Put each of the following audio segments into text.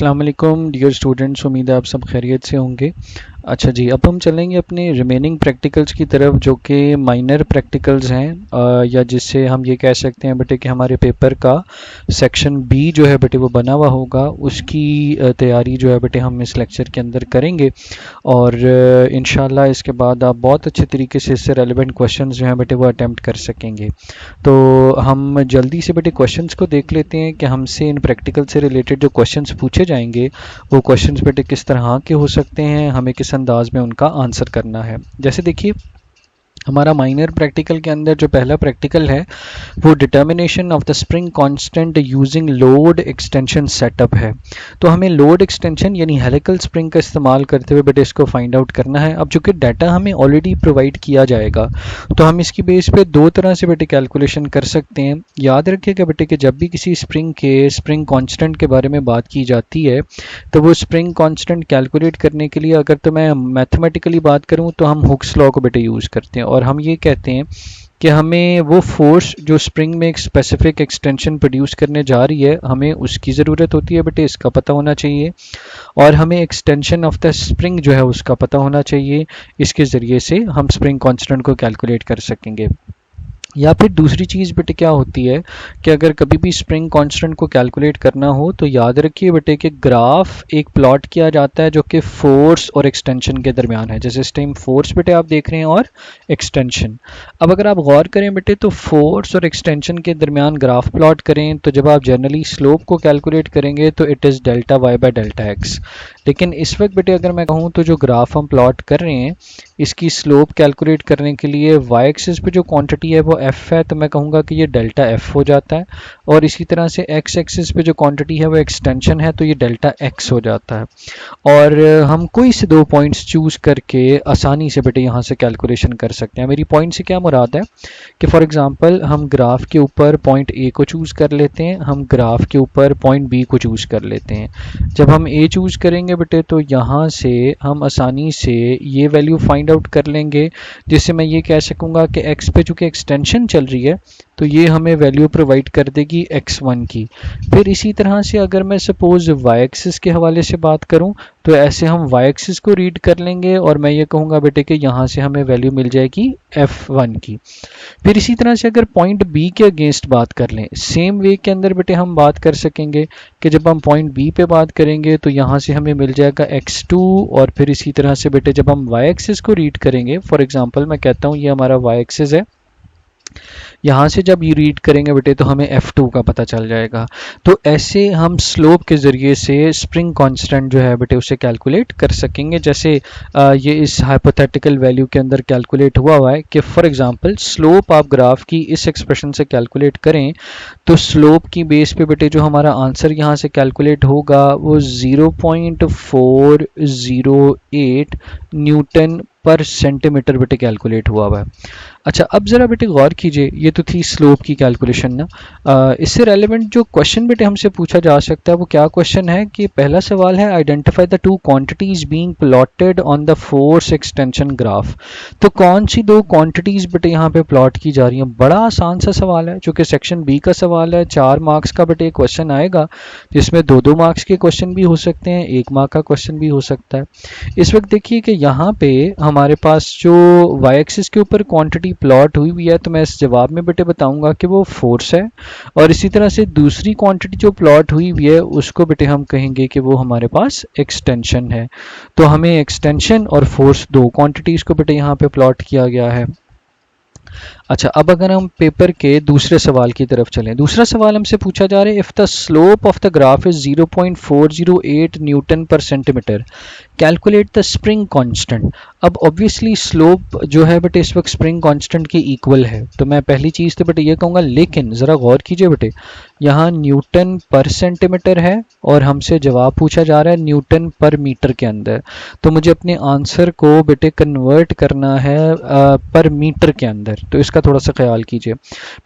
अस्सलाम वालेकुम dear students, उम्मीद है आप सब खैरियत से होंगे। अच्छा जी, अब हम चलेंगे अपने रिमेनिंग प्रैक्टिकल्स की तरफ जो कि माइनर प्रैक्टिकल्स हैं, या जिससे हम ये कह सकते हैं बेटे कि हमारे पेपर का सेक्शन बी जो है बेटे वो बना हुआ होगा। उसकी तैयारी जो है बेटे हम इस लेक्चर के अंदर करेंगे और इंशाल्लाह इसके बाद आप बहुत अच्छे तरीके से इससे रेलिवेंट क्वेश्चंस जो हैं बेटे वो अटेम्प्ट कर सकेंगे। तो हम जल्दी से बेटे क्वेश्चंस को देख लेते हैं कि हमसे इन प्रैक्टिकल से रिलेटेड जो क्वेश्चंस पूछे जाएंगे वो क्वेश्चंस बेटे किस तरह के हो सकते हैं, हमें किस अंदाज में उनका आंसर करना है। जैसे देखिए, हमारा माइनर प्रैक्टिकल के अंदर जो पहला प्रैक्टिकल है वो determination of the spring constant using load extension setup है। तो हमें लोड एक्सटेंशन यानी हेलिकल स्प्रिंग का इस्तेमाल करते हुए बेटे इसको फाइंड आउट करना है। अब चूंकि डाटा हमें ऑलरेडी प्रोवाइड किया जाएगा तो हम इसकी बेस पे दो तरह से बेटे कैलकुलेशन कर सकते हैं। याद रखिएगा बेटे कि जब भी किसी स्प्रिंग के स्प्रिंग कांस्टेंट के बारे में बात की जाती है तो वो स्प्रिंग कांस्टेंट कैलकुलेट करने के लिए अगर तो मैं मैथमेटिकली बात करूँ तो हम हुक्स लॉ को बेटे यूज़ करते हैं और हम ये कहते हैं कि हमें वो फोर्स जो स्प्रिंग में एक स्पेसिफिक एक्सटेंशन प्रोड्यूस करने जा रही है हमें उसकी ज़रूरत होती है बेटे, इसका पता होना चाहिए। और हमें एक्सटेंशन ऑफ द स्प्रिंग जो है उसका पता होना चाहिए। इसके ज़रिए से हम स्प्रिंग कांस्टेंट को कैलकुलेट कर सकेंगे। या फिर दूसरी चीज़ बेटे क्या होती है कि अगर कभी भी स्प्रिंग कांस्टेंट को कैलकुलेट करना हो तो याद रखिए बेटे कि ग्राफ एक प्लॉट किया जाता है जो कि फोर्स और एक्सटेंशन के दरमियान है। जैसे इस टाइम फोर्स बेटे आप देख रहे हैं और एक्सटेंशन। अब अगर आप गौर करें बेटे तो फोर्स और एक्सटेंशन के दरमियान ग्राफ प्लॉट करें तो जब आप जनरली स्लोप को कैलकुलेट करेंगे तो it is delta Y by delta X. लेकिन इस वक्त बेटे अगर मैं कहूँ तो जो ग्राफ हम प्लॉट कर रहे हैं इसकी स्लोप कैलकुलेट करने के लिए वाई एक्सिस पे जो क्वांटिटी है वो एफ है तो मैं कहूँगा कि ये डेल्टा एफ हो जाता है। और इसी तरह से एक्स एक्सिस पे जो क्वांटिटी है वो एक्सटेंशन है तो ये डेल्टा एक्स हो जाता है। और हम कोई से दो पॉइंट्स चूज़ करके आसानी से बेटे यहाँ से कैलकुलेशन कर सकते हैं। मेरी पॉइंट से क्या मुराद है कि फॉर एग्जांपल हम ग्राफ के ऊपर पॉइंट ए को चूज़ कर लेते हैं, हम ग्राफ के ऊपर पॉइंट बी को चूज़ कर लेते हैं। जब हम ए चूज़ करेंगे बेटे तो यहाँ से हम आसानी से ये वैल्यू फाइंड आउट कर लेंगे जिससे मैं ये कह सकूँगा कि एक्स पे चूँकि एक्सटेंशन चल रही है तो ये हमें वैल्यू प्रोवाइड कर देगी x1 की। फिर इसी तरह से अगर मैं सपोज y एक्सिस के हवाले से बात करूं तो ऐसे हम y एक्सिस को रीड कर लेंगे और मैं ये कहूँगा बेटे कि यहाँ से हमें वैल्यू मिल जाएगी f1 की। फिर इसी तरह से अगर पॉइंट b के अगेंस्ट बात कर लें सेम वे के अंदर बेटे हम बात कर सकेंगे कि जब हम पॉइंट b पे बात करेंगे तो यहाँ से हमें मिल जाएगा x2। और फिर इसी तरह से बेटे जब हम y एक्सिस को रीड करेंगे, फॉर एग्जांपल मैं कहता हूँ ये हमारा y एक्सिस है, यहाँ से जब ये रीड करेंगे बेटे तो हमें F2 का पता चल जाएगा। तो ऐसे हम स्लोप के ज़रिए से स्प्रिंग कांस्टेंट जो है बेटे उसे कैलकुलेट कर सकेंगे। जैसे ये इस हाइपोथेटिकल वैल्यू के अंदर कैलकुलेट हुआ है कि फॉर एग्जांपल स्लोप आप ग्राफ की इस एक्सप्रेशन से कैलकुलेट करें तो स्लोप की बेस पे बेटे जो हमारा आंसर यहाँ से कैलकुलेट होगा वो 0.408 न्यूटन पर सेंटीमीटर बेटे कैलकुलेट हुआ है। अच्छा, अब ज़रा बेटे गौर कीजिए, ये तो थी स्लोप की कैलकुलेशन ना। इससे रेलेवेंट जो क्वेश्चन बेटे हमसे पूछा जा सकता है वो क्या क्वेश्चन है कि पहला सवाल है identify the two quantities being plotted on the force extension graph. तो कौन सी दो क्वांटिटीज बेटे यहाँ पे प्लॉट की जा रही हैं। बड़ा आसान सा सवाल है, चूँकि सेक्शन बी का सवाल है, 4 मार्क्स का बेटे क्वेश्चन आएगा जिसमें 2-2 मार्क्स के क्वेश्चन भी हो सकते हैं, 1 मार्क का क्वेश्चन भी हो सकता है। इस वक्त देखिए कि यहाँ पे हमारे पास जो वाई एक्सिस के ऊपर क्वांटिटी प्लॉट हुई है तो मैं इस जवाब में बेटे बताऊंगा कि वो फोर्स है। और इसी तरह से दूसरी क्वांटिटी जो प्लॉट हुई है उसको बेटे हम कहेंगे कि वो हमारे पास एक्सटेंशन है। तो हमें एक्सटेंशन और फोर्स दो क्वांटिटीज को बेटे यहाँ पे प्लॉट किया गया है। अच्छा, अब अगर हम पेपर के दूसरे सवाल की तरफ चलें, दूसरा सवाल हमसे पूछा जा रहा है if the slope of the graph is 0.408 newton per centimetre calculate the spring constant. अब ऑब्वियसली स्लोप जो है बेटे इस वक्त स्प्रिंग कांस्टेंट के इक्वल है तो मैं पहली चीज़ तो बेटे ये कहूँगा, लेकिन ज़रा गौर कीजिए बेटे यहाँ न्यूटन पर सेंटीमीटर है और हमसे जवाब पूछा जा रहा है न्यूटन पर मीटर के अंदर। तो मुझे अपने आंसर को बेटे कन्वर्ट करना है पर मीटर के अंदर, तो इसका थोड़ा सा ख्याल कीजिए।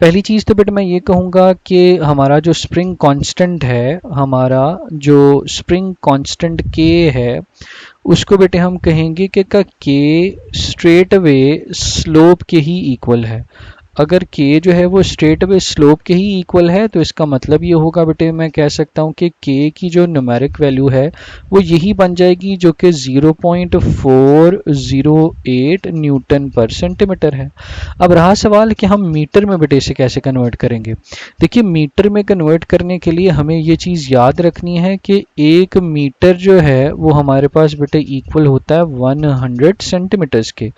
पहली चीज़ तो बेटे मैं ये कहूँगा कि हमारा जो स्प्रिंग कांस्टेंट है, हमारा जो स्प्रिंग कांस्टेंट के है उसको बेटे हम कहेंगे कि का के स्ट्रेट अवे स्लोप के ही इक्वल है। अगर k जो है वो स्ट्रेट अवे स्लोप के ही इक्वल है तो इसका मतलब ये होगा बेटे, मैं कह सकता हूँ कि k की जो न्यूमेरिक वैल्यू है वो यही बन जाएगी जो कि 0.408 न्यूटन पर सेंटीमीटर है। अब रहा सवाल कि हम मीटर में बेटे इसे कैसे कन्वर्ट करेंगे। देखिए, मीटर में कन्वर्ट करने के लिए हमें ये चीज़ याद रखनी है कि 1 मीटर जो है वो हमारे पास बेटे इक्वल होता है 100 सेंटीमीटर्स के।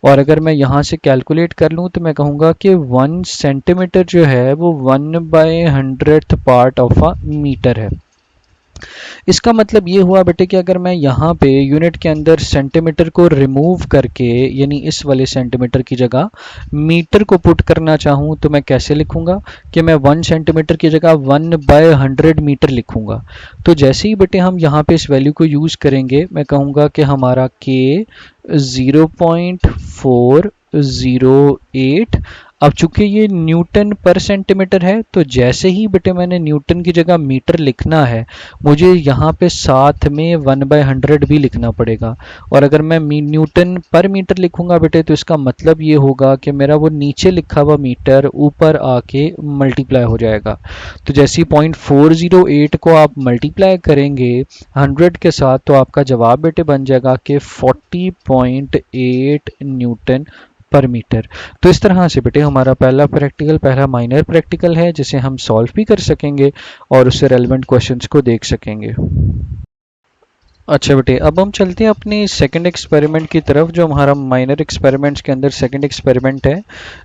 और अगर मैं यहाँ से कैलकुलेट कर लूँ तो मैं कहूँगा कि 1 सेंटीमीटर जो है वो 1/100th part of a metre है। इसका मतलब ये हुआ बेटे कि अगर मैं यहाँ पे यूनिट के अंदर सेंटीमीटर को रिमूव करके, यानी इस वाले सेंटीमीटर की जगह मीटर को पुट करना चाहूँ तो मैं कैसे लिखूंगा कि मैं 1 सेंटीमीटर की जगह 1/100 मीटर लिखूंगा। तो जैसे ही बेटे हम यहाँ पे इस वैल्यू को यूज़ करेंगे, मैं कहूँगा कि हमारा k 0.408। अब चूंकि ये न्यूटन पर सेंटीमीटर है तो जैसे ही बेटे मैंने न्यूटन की जगह मीटर लिखना है, मुझे यहाँ पे साथ में 1/100 भी लिखना पड़ेगा। और अगर मैं न्यूटन पर मीटर लिखूंगा बेटे तो इसका मतलब ये होगा कि मेरा वो नीचे लिखा हुआ मीटर ऊपर आके मल्टीप्लाई हो जाएगा। तो जैसे ही 0.408 को आप मल्टीप्लाई करेंगे 100 के साथ तो आपका जवाब बेटे बन जाएगा कि 40.8 न्यूटन पर मीटर। तो इस तरह से बेटे हमारा पहला माइनर प्रैक्टिकल है जिसे हम सॉल्व भी कर सकेंगे और उससे रेलेवेंट क्वेश्चंस को देख सकेंगे। अच्छा बेटे, अब हम चलते हैं अपने सेकंड एक्सपेरिमेंट की तरफ, जो हमारा माइनर एक्सपेरिमेंट्स के अंदर सेकंड एक्सपेरिमेंट है,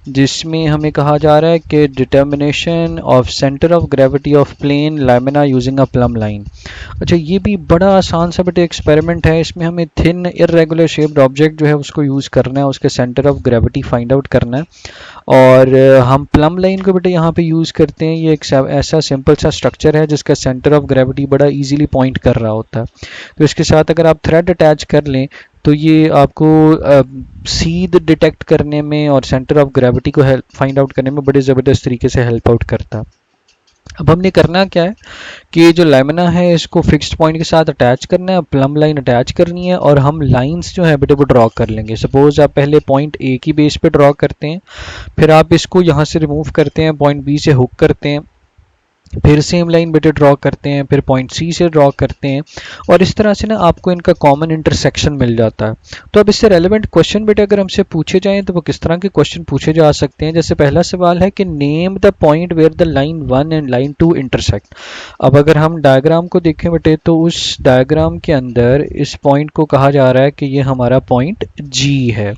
जिसमें हमें कहा जा रहा है कि determination of centre of gravity of plane lamina using a plumb line. अच्छा, ये भी बड़ा आसान सा बेटे एक्सपेरिमेंट है। इसमें हमें थिन इर्रेगुलर शेप्ड ऑब्जेक्ट जो है उसको यूज़ करना है, उसके centre of gravity find out करना है। और हम प्लम लाइन को बेटे यहाँ पे यूज़ करते हैं। ये एक ऐसा सिंपल सा स्ट्रक्चर है जिसका सेंटर ऑफ ग्रेविटी बड़ा इजीली पॉइंट कर रहा होता है। तो इसके साथ अगर आप थ्रेड अटैच कर लें तो ये आपको सीध डिटेक्ट करने में और सेंटर ऑफ ग्रेविटी को हेल्प फाइंड आउट करने में बड़े ज़बरदस्त तरीके से हेल्प आउट करता है। अब हमने करना क्या है कि जो लैमिना है इसको फिक्स्ड पॉइंट के साथ अटैच करना है, प्लम लाइन अटैच करनी है और हम लाइंस जो है बेटे वो ड्रॉ कर लेंगे। सपोज आप पहले पॉइंट ए की बेस पे ड्रॉ करते हैं, फिर आप इसको यहाँ से रिमूव करते हैं, पॉइंट बी से हुक करते हैं, फिर सेम लाइन बेटे ड्रॉ करते हैं, फिर पॉइंट सी से ड्रॉ करते हैं और इस तरह से ना आपको इनका कॉमन इंटरसेक्शन मिल जाता है। तो अब इससे रेलेवेंट क्वेश्चन बेटे अगर हमसे पूछे जाएं तो वो किस तरह के क्वेश्चन पूछे जा सकते हैं। जैसे पहला सवाल है कि name the point where the line 1 and line 2 intersect. अब अगर हम डायग्राम को देखें बेटे तो उस डायग्राम के अंदर इस पॉइंट को कहा जा रहा है कि ये हमारा पॉइंट जी है।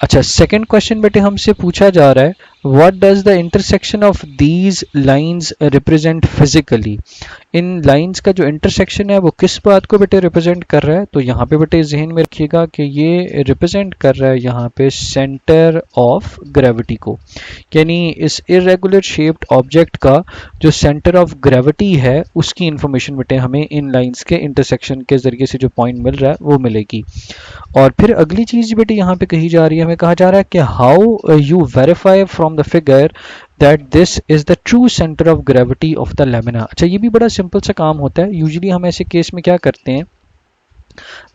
अच्छा, सेकंड क्वेश्चन बेटे हमसे पूछा जा रहा है what does the intersection of these lines represent physically. In lines का जो इंटरसेक्शन है वो किस बात को बेटे रिप्रेजेंट कर रहा है। तो यहाँ पे बेटे जहन में रखिएगा कि ये रिप्रेजेंट कर रहा है यहाँ पे सेंटर ऑफ ग्रेविटी को, यानी इस इरेगुलर शेप्ड ऑब्जेक्ट का जो सेंटर ऑफ ग्रेविटी है उसकी इंफॉर्मेशन बेटे हमें इन लाइंस के इंटरसेक्शन के जरिए से जो पॉइंट मिल रहा है वो मिलेगी। और फिर अगली चीज बेटे यहाँ पे कही जा रही है, हमें कहा जा रहा है कि how you verify from the figure that this is the true centre of gravity of the lamina. अच्छा, ये भी बड़ा सिंपल सा काम होता है। यूजुअली हम ऐसे केस में क्या करते हैं,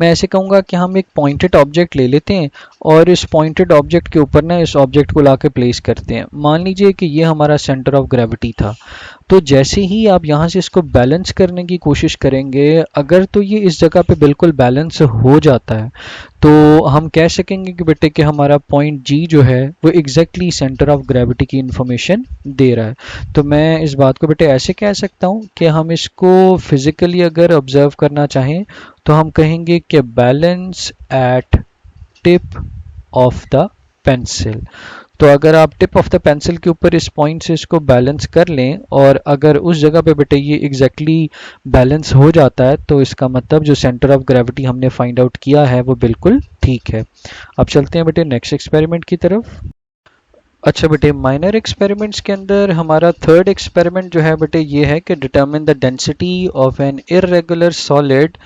मैं ऐसे कहूँगा कि हम एक पॉइंटेड ऑब्जेक्ट ले लेते हैं और इस पॉइंटेड ऑब्जेक्ट के ऊपर ना इस ऑब्जेक्ट को लाके प्लेस करते हैं। मान लीजिए कि ये हमारा सेंटर ऑफ ग्रेविटी था, तो जैसे ही आप यहाँ से इसको बैलेंस करने की कोशिश करेंगे, अगर तो ये इस जगह पे बिल्कुल बैलेंस हो जाता है तो हम कह सकेंगे कि बेटे कि हमारा पॉइंट जी जो है वो एग्जैक्टली सेंटर ऑफ ग्रेविटी की इंफॉर्मेशन दे रहा है। तो मैं इस बात को बेटे ऐसे कह सकता हूँ कि हम इसको फिजिकली अगर ऑब्जर्व करना चाहें तो हम कहेंगे कि balance at tip of the pencil. तो अगर आप टिप ऑफ द पेंसिल के ऊपर इस पॉइंट से इसको बैलेंस कर लें और अगर उस जगह पे बेटे ये एग्जैक्टली बैलेंस हो जाता है तो इसका मतलब जो सेंटर ऑफ ग्रेविटी हमने फाइंड आउट किया है वो बिल्कुल ठीक है। अब चलते हैं बेटे नेक्स्ट एक्सपेरिमेंट की तरफ। अच्छा बेटे, माइनर एक्सपेरिमेंट्स के अंदर हमारा थर्ड एक्सपेरिमेंट जो है बेटे ये है कि determine the density of an irregular solid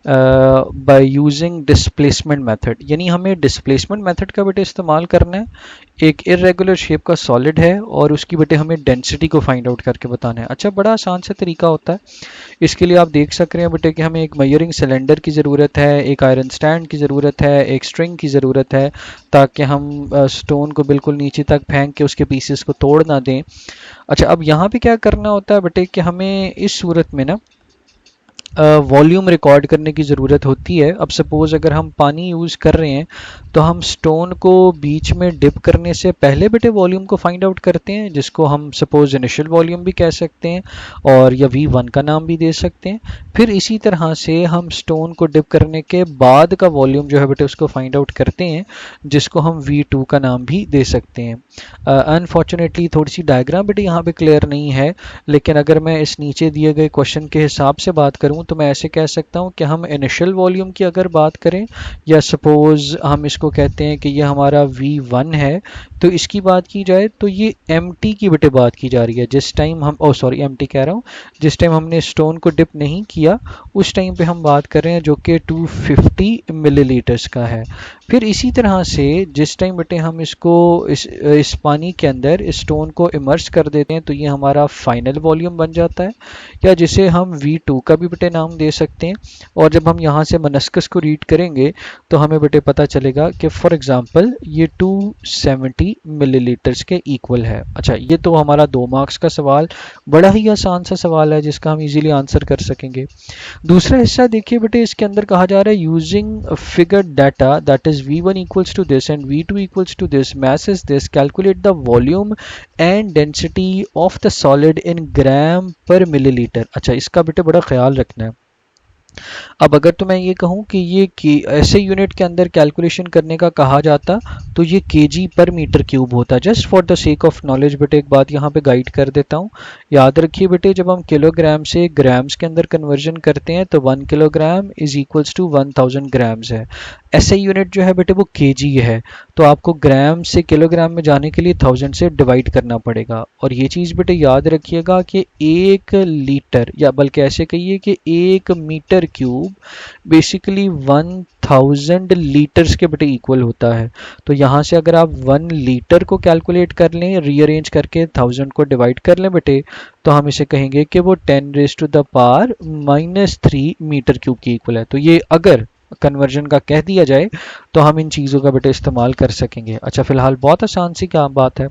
by using displacement method. यानी हमें डिस्प्लेसमेंट मेथड का बेटे इस्तेमाल करना है एक इरेगुलर शेप का सॉलिड है और उसकी बेटे हमें डेंसिटी को फाइंड आउट करके बताना है। अच्छा, बड़ा आसान सा तरीका होता है। इसके लिए आप देख सक रहे हैं बेटे कि हमें एक मेजरिंग सिलेंडर की ज़रूरत है, एक आयरन स्टैंड की ज़रूरत है, एक स्ट्रिंग की ज़रूरत है, ताकि हम स्टोन को बिल्कुल नीचे तक फेंक के उसके पीसेस को तोड़ ना दें। अच्छा, अब यहाँ पे क्या करना होता है बेटे कि हमें इस सूरत में ना वॉल्यूम रिकॉर्ड करने की ज़रूरत होती है। अब सपोज़ अगर हम पानी यूज़ कर रहे हैं तो हम स्टोन को बीच में डिप करने से पहले बेटे वॉल्यूम को फाइंड आउट करते हैं, जिसको हम सपोज़ इनिशियल वॉल्यूम भी कह सकते हैं और या V1 का नाम भी दे सकते हैं। फिर इसी तरह से हम स्टोन को डिप करने के बाद का वॉल्यूम जो है बेटे उसको फाइंड आउट करते हैं, जिसको हम V2 का नाम भी दे सकते हैं। अनफॉर्चुनेटली थोड़ी सी डायग्राम बेटे यहाँ पे क्लियर नहीं है, लेकिन अगर मैं इस नीचे दिए गए क्वेश्चन के हिसाब से बात करूँ तो मैं ऐसे कह सकता हूँ कि हम इनिशियल वॉल्यूम की अगर बात करें, या सपोज हम इसको कहते हैं कि ये हमारा V1 है, तो इसकी बात की जाए तो ये MT की बेटे बात की जा रही है। जिस टाइम हम MT कह रहा हूँ, जिस टाइम हमने स्टोन को डिप नहीं किया उस टाइम पे हम बात कर रहे हैं, जो कि 250 मिलीलीटर्स का है। फिर इसी तरह से जिस टाइम बेटे हम इसको इस पानी के अंदर इस स्टोन को इमर्स कर देते हैं तो ये हमारा फाइनल वॉल्यूम बन जाता है, या जिसे हम V2 का भी बेटे नाम दे सकते हैं। और जब हम यहाँ से मनस्कस को रीड करेंगे तो हमें बेटे पता चलेगा कि फॉर एग्जांपल ये 270 मिलीलीटर्स के इक्वल है। अच्छा, ये तो हमारा 2 मार्क्स का सवाल, बड़ा ही आसान सा सवाल है जिसका हम इजीली आंसर कर सकेंगे। दूसरा हिस्सा देखिए बेटे, इसके अंदर कहा जा रहा है using figure data that is V1 equals to this and V2 equals to this, mass is this, calculate the volume and density of the solid in gram per milliliter। अच्छा, इसका बेटे बड़ा ख्याल रखना है। अब अगर तो मैं ये कहूँ कि ये ऐसे यूनिट के अंदर कैलकुलेशन करने का कहा जाता तो ये kg पर मीटर क्यूब होता। Just for the sake of knowledge बेटे एक बात यहाँ पे गाइड कर देता हूँ, याद रखिए बेटे जब हम किलोग्राम से ग्राम्स के अंदर कन्वर्जन करते हैं तो 1 kilogram is equals to 1000 grams है। ऐसे यूनिट जो है बेटे वो kg है, तो आपको ग्राम से किलोग्राम में जाने के लिए 1000 से डिवाइड करना पड़ेगा। और ये चीज़ बेटे याद रखिएगा कि 1 लीटर, या बल्कि ऐसे कहिए कि 1 मीटर क्यूब बेसिकली 1000 लीटर्स के बेटे इक्वल होता है। तो यहाँ से अगर आप 1 लीटर को कैलकुलेट कर लें, रीअरेंज करके 1000 को डिवाइड कर लें बेटे, तो हम इसे कहेंगे कि वो 10⁻³ मीटर क्यूब की इक्वल है। तो ये अगर कन्वर्जन का कह दिया जाए तो हम इन चीज़ों का बेटे इस्तेमाल कर सकेंगे। अच्छा, फिलहाल बहुत आसान सी क्या बात है,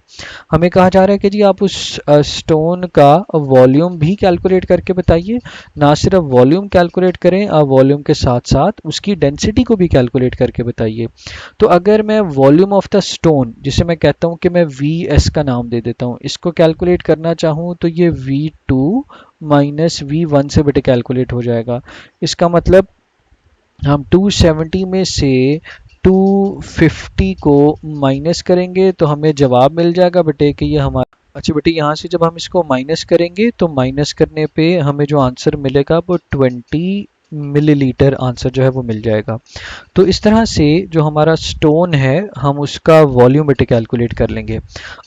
हमें कहा जा रहा है कि जी आप उस स्टोन का वॉल्यूम भी कैलकुलेट करके बताइए। ना सिर्फ वॉल्यूम कैलकुलेट करें, आप वॉल्यूम के साथ साथ उसकी डेंसिटी को भी कैलकुलेट करके बताइए। तो अगर मैं वॉल्यूम ऑफ द स्टोन, जिसे मैं कहता हूँ कि मैं VS का नाम दे देता हूँ, इसको कैलकुलेट करना चाहूँ तो ये V2 माइनस V1 से बेटे कैलकुलेट हो जाएगा। इसका मतलब हम 270 में से 250 को माइनस करेंगे तो हमें जवाब मिल जाएगा बेटे कि ये हमारा। अच्छा बेटे, यहाँ से जब हम इसको माइनस करेंगे तो माइनस करने पे हमें जो आंसर मिलेगा वो 20 मिलीलीटर आंसर जो है वो मिल जाएगा। तो इस तरह से जो हमारा स्टोन है हम उसका वॉल्यूम बेटे कैलकुलेट कर लेंगे।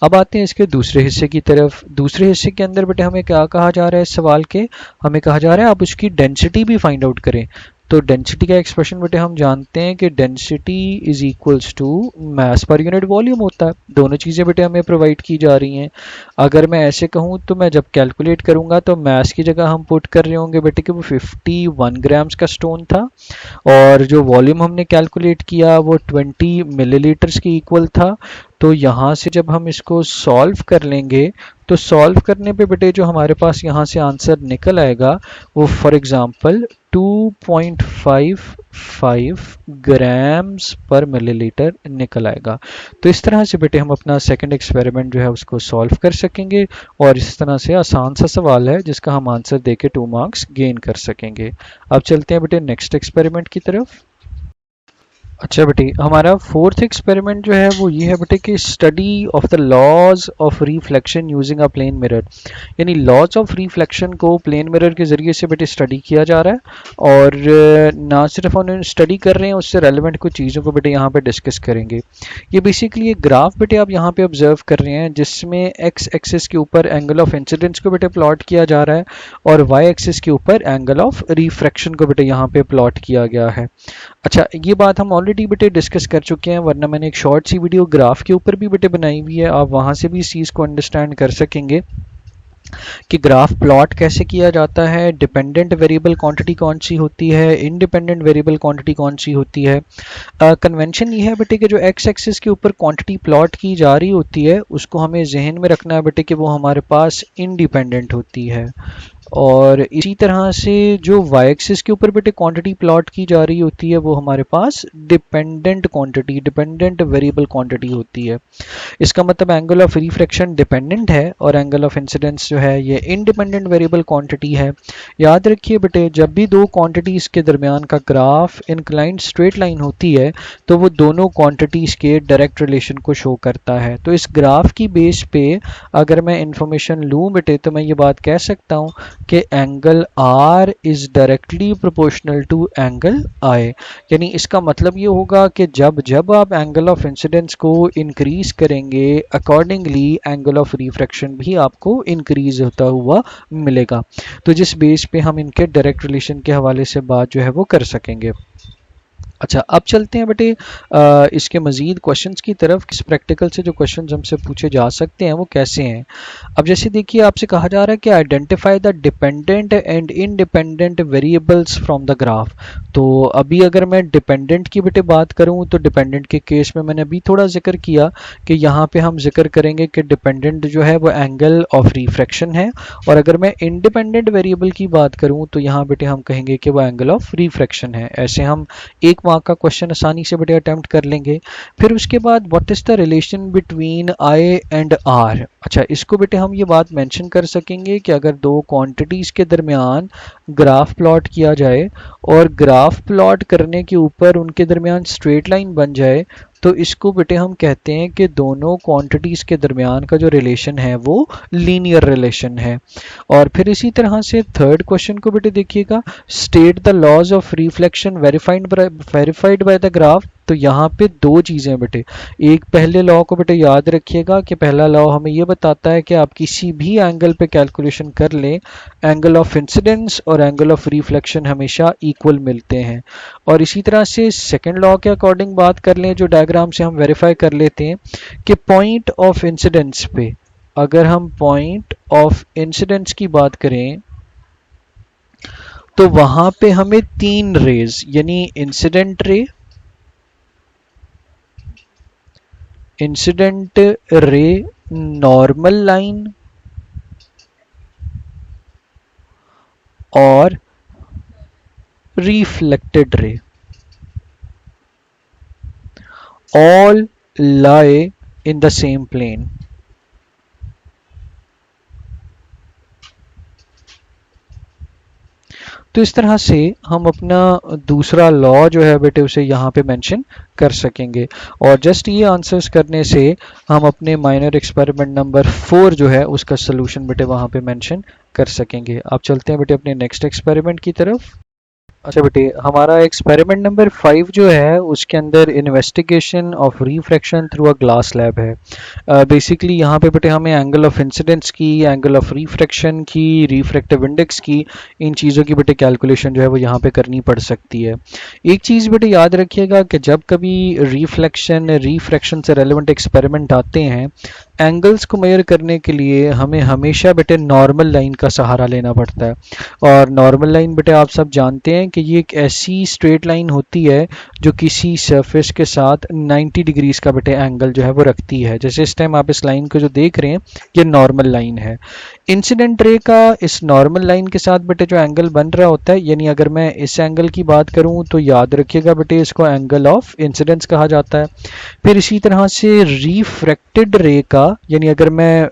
अब आते हैं इसके दूसरे हिस्से की तरफ। दूसरे हिस्से के अंदर बेटे हमें क्या कहा जा रहा है इस सवाल के, हमें कहा जा रहा है आप उसकी डेंसिटी भी फाइंड आउट करें। तो डेंसिटी का एक्सप्रेशन बेटे हम जानते हैं कि density is equals to mass per unit volume होता है। दोनों चीज़ें बेटे हमें प्रोवाइड की जा रही हैं। अगर मैं ऐसे कहूँ तो मैं जब कैलकुलेट करूँगा तो मास की जगह हम पुट कर रहे होंगे बेटे कि वो 51 ग्राम्स का स्टोन था, और जो वॉल्यूम हमने कैलकुलेट किया वो 20 मिलीलीटर्स के इक्वल था। तो यहाँ से जब हम इसको सॉल्व कर लेंगे तो सॉल्व करने पे बेटे जो हमारे पास यहाँ से आंसर निकल आएगा वो फॉर एग्जांपल 2.55 ग्राम्स पर मिलीलीटर निकल आएगा। तो इस तरह से बेटे हम अपना सेकंड एक्सपेरिमेंट जो है उसको सॉल्व कर सकेंगे, और इस तरह से आसान सा सवाल है जिसका हम आंसर देके 2 मार्क्स गेन कर सकेंगे। अब चलते हैं बेटे नेक्स्ट एक्सपेरिमेंट की तरफ। अच्छा बेटे, हमारा फोर्थ एक्सपेरिमेंट जो है वो ये है बेटे कि study of the laws of reflection using a plane mirror, यानी लॉज ऑफ रिफ्लेक्शन को प्लेन मिरर के ज़रिए से बेटे स्टडी किया जा रहा है। और ना सिर्फ हम स्टडी कर रहे हैं, उससे रेलिवेंट कुछ चीज़ों को बेटे यहाँ पे डिस्कस करेंगे। ये बेसिकली एक ग्राफ बेटे आप यहाँ पे ऑब्जर्व कर रहे हैं जिसमें एक्स एक्सिस के ऊपर एंगल ऑफ इंसिडेंस को बेटे प्लॉट किया जा रहा है और वाई एक्सिस के ऊपर एंगल ऑफ रिफ्रैक्शन को बेटे यहाँ पे प्लॉट किया गया है। अच्छा, ये बात हम ऑलरेडी ऑलरेडी बेटे डिस्कस कर चुके हैं, वरना मैंने एक शॉर्ट सी वीडियो ग्राफ के ऊपर भी बेटे बनाई हुई है, आप वहाँ से भी इस चीज़ को अंडरस्टैंड कर सकेंगे कि ग्राफ प्लॉट कैसे किया जाता है, डिपेंडेंट वेरिएबल क्वांटिटी कौन सी होती है, इंडिपेंडेंट वेरिएबल क्वांटिटी कौन सी होती है। कन्वेंशन ये है बेटे कि जो एक्स एक्सिस के ऊपर क्वांटिटी प्लॉट की जा रही होती है उसको हमें जहन में रखना है बेटे कि वो हमारे पास इंडिपेंडेंट होती है, और इसी तरह से जो वाई एक्सिस के ऊपर बेटे क्वांटिटी प्लॉट की जा रही होती है वो हमारे पास dependent quantity, dependent variable quantity होती है। इसका मतलब एंगल ऑफ रिफ्रैक्शन डिपेंडेंट है और एंगल ऑफ इंसिडेंस जो है ये इंडिपेंडेंट वेरिएबल क्वांटिटी है। याद रखिए बेटे, जब भी दो क्वांटिटीज़ के दरमियान का ग्राफ इंक्लाइंड स्ट्रेट लाइन होती है तो वो दोनों क्वांटिटीज़ के डायरेक्ट रिलेशन को शो करता है। तो इस ग्राफ की बेस पे अगर मैं इंफॉर्मेशन लूँ बेटे तो मैं ये बात कह सकता हूँ कि angle R is directly proportional to angle I। यानी इसका मतलब ये होगा कि जब जब आप एंगल ऑफ इंसिडेंस को इंक्रीज करेंगे अकॉर्डिंगली एंगल ऑफ रिफ्रैक्शन भी आपको इंक्रीज होता हुआ मिलेगा। तो जिस बेस पे हम इनके डायरेक्ट रिलेशन के हवाले से बात जो है वो कर सकेंगे। अच्छा, अब चलते हैं बेटे इसके मज़ीद क्वेश्चंस की तरफ। किस प्रैक्टिकल से जो क्वेश्चंस हमसे पूछे जा सकते हैं वो कैसे हैं। अब जैसे देखिए, आपसे कहा जा रहा है कि identify the dependent and independent variables from the graph. तो अभी अगर मैं डिपेंडेंट की बेटे बात करूं तो डिपेंडेंट के केस में मैंने अभी थोड़ा जिक्र किया कि यहाँ पे हम जिक्र करेंगे कि डिपेंडेंट जो है वो एंगल ऑफ रिफ्रैक्शन है, और अगर मैं इंडिपेंडेंट वेरिएबल की बात करूँ तो यहाँ बेटे हम कहेंगे कि वो एंगल ऑफ रिफ्रैक्शन है। ऐसे हम एक मार्क का क्वेश्चन आसानी से बेटे अटेम्प्ट कर लेंगे। फिर उसके बाद what is the relation between I and R. अच्छा, इसको बेटे हम ये बात मेंशन कर सकेंगे कि अगर दो क्वांटिटीज के दरमियान ग्राफ प्लॉट किया जाए और ग्राफ प्लॉट करने के ऊपर उनके दरमियान स्ट्रेट लाइन बन जाए तो इसको बेटे हम कहते हैं कि दोनों क्वांटिटीज के दरमियान का जो रिलेशन है वो लीनियर रिलेशन है। और फिर इसी तरह से थर्ड क्वेश्चन को बेटे देखिएगा, state the laws of reflection verified by the graph. तो यहाँ पे दो चीज़ें बेटे, एक पहले लॉ को बेटे याद रखिएगा कि पहला लॉ हमें ये बताता है कि आप किसी भी एंगल पे कैलकुलेशन कर लें, एंगल ऑफ इंसिडेंस और एंगल ऑफ रिफ्लेक्शन हमेशा इक्वल मिलते हैं। और इसी तरह से सेकंड लॉ के अकॉर्डिंग बात कर लें, जो डायग्राम से हम वेरीफाई कर लेते हैं कि पॉइंट ऑफ इंसिडेंस पे, अगर हम पॉइंट ऑफ इंसिडेंस की बात करें तो वहां पे हमें तीन रेज यानी incident ray, incident ray normal line और reflected ray all lie in the same plane। तो इस तरह से हम अपना दूसरा लॉ जो है बेटे उसे यहाँ पे मेंशन कर सकेंगे, और जस्ट ये आंसर्स करने से हम अपने माइनर एक्सपेरिमेंट नंबर 4 जो है उसका सोल्यूशन बेटे वहाँ पे मेंशन कर सकेंगे। अब चलते हैं बेटे अपने नेक्स्ट एक्सपेरिमेंट की तरफ। अच्छा बेटे, हमारा एक्सपेरिमेंट नंबर 5 जो है उसके अंदर investigation of refraction through a glass lab है। बेसिकली यहाँ पे बेटे हमें एंगल ऑफ इंसिडेंस की, एंगल ऑफ रिफ्रैक्शन की, रिफ्रैक्टिव इंडेक्स की, इन चीज़ों की बेटे कैलकुलेशन जो है वो यहाँ पे करनी पड़ सकती है। एक चीज़ बेटे याद रखिएगा कि जब कभी रिफ्रैक्शन से रेलिवेंट एक्सपेरिमेंट आते हैं, एंगल्स को मेजर करने के लिए हमें हमेशा बेटे नॉर्मल लाइन का सहारा लेना पड़ता है। और नॉर्मल लाइन बेटे आप सब जानते हैं कि ये एक ऐसी स्ट्रेट लाइन होती है जो किसी सरफेस के साथ 90 डिग्रीज का बेटे एंगल जो है वो रखती है। जैसे इस टाइम आप इस लाइन को जो देख रहे हैं ये नॉर्मल लाइन है। इंसिडेंट रे का इस नॉर्मल लाइन के साथ बेटे जो एंगल बन रहा होता है, यानी अगर मैं इस एंगल की बात करूं तो याद रखिएगा बेटे इसको एंगल ऑफ इंसिडेंस कहा जाता है। फिर इसी तरह से रिफ्रैक्टेड रे का, यानी अगर मैं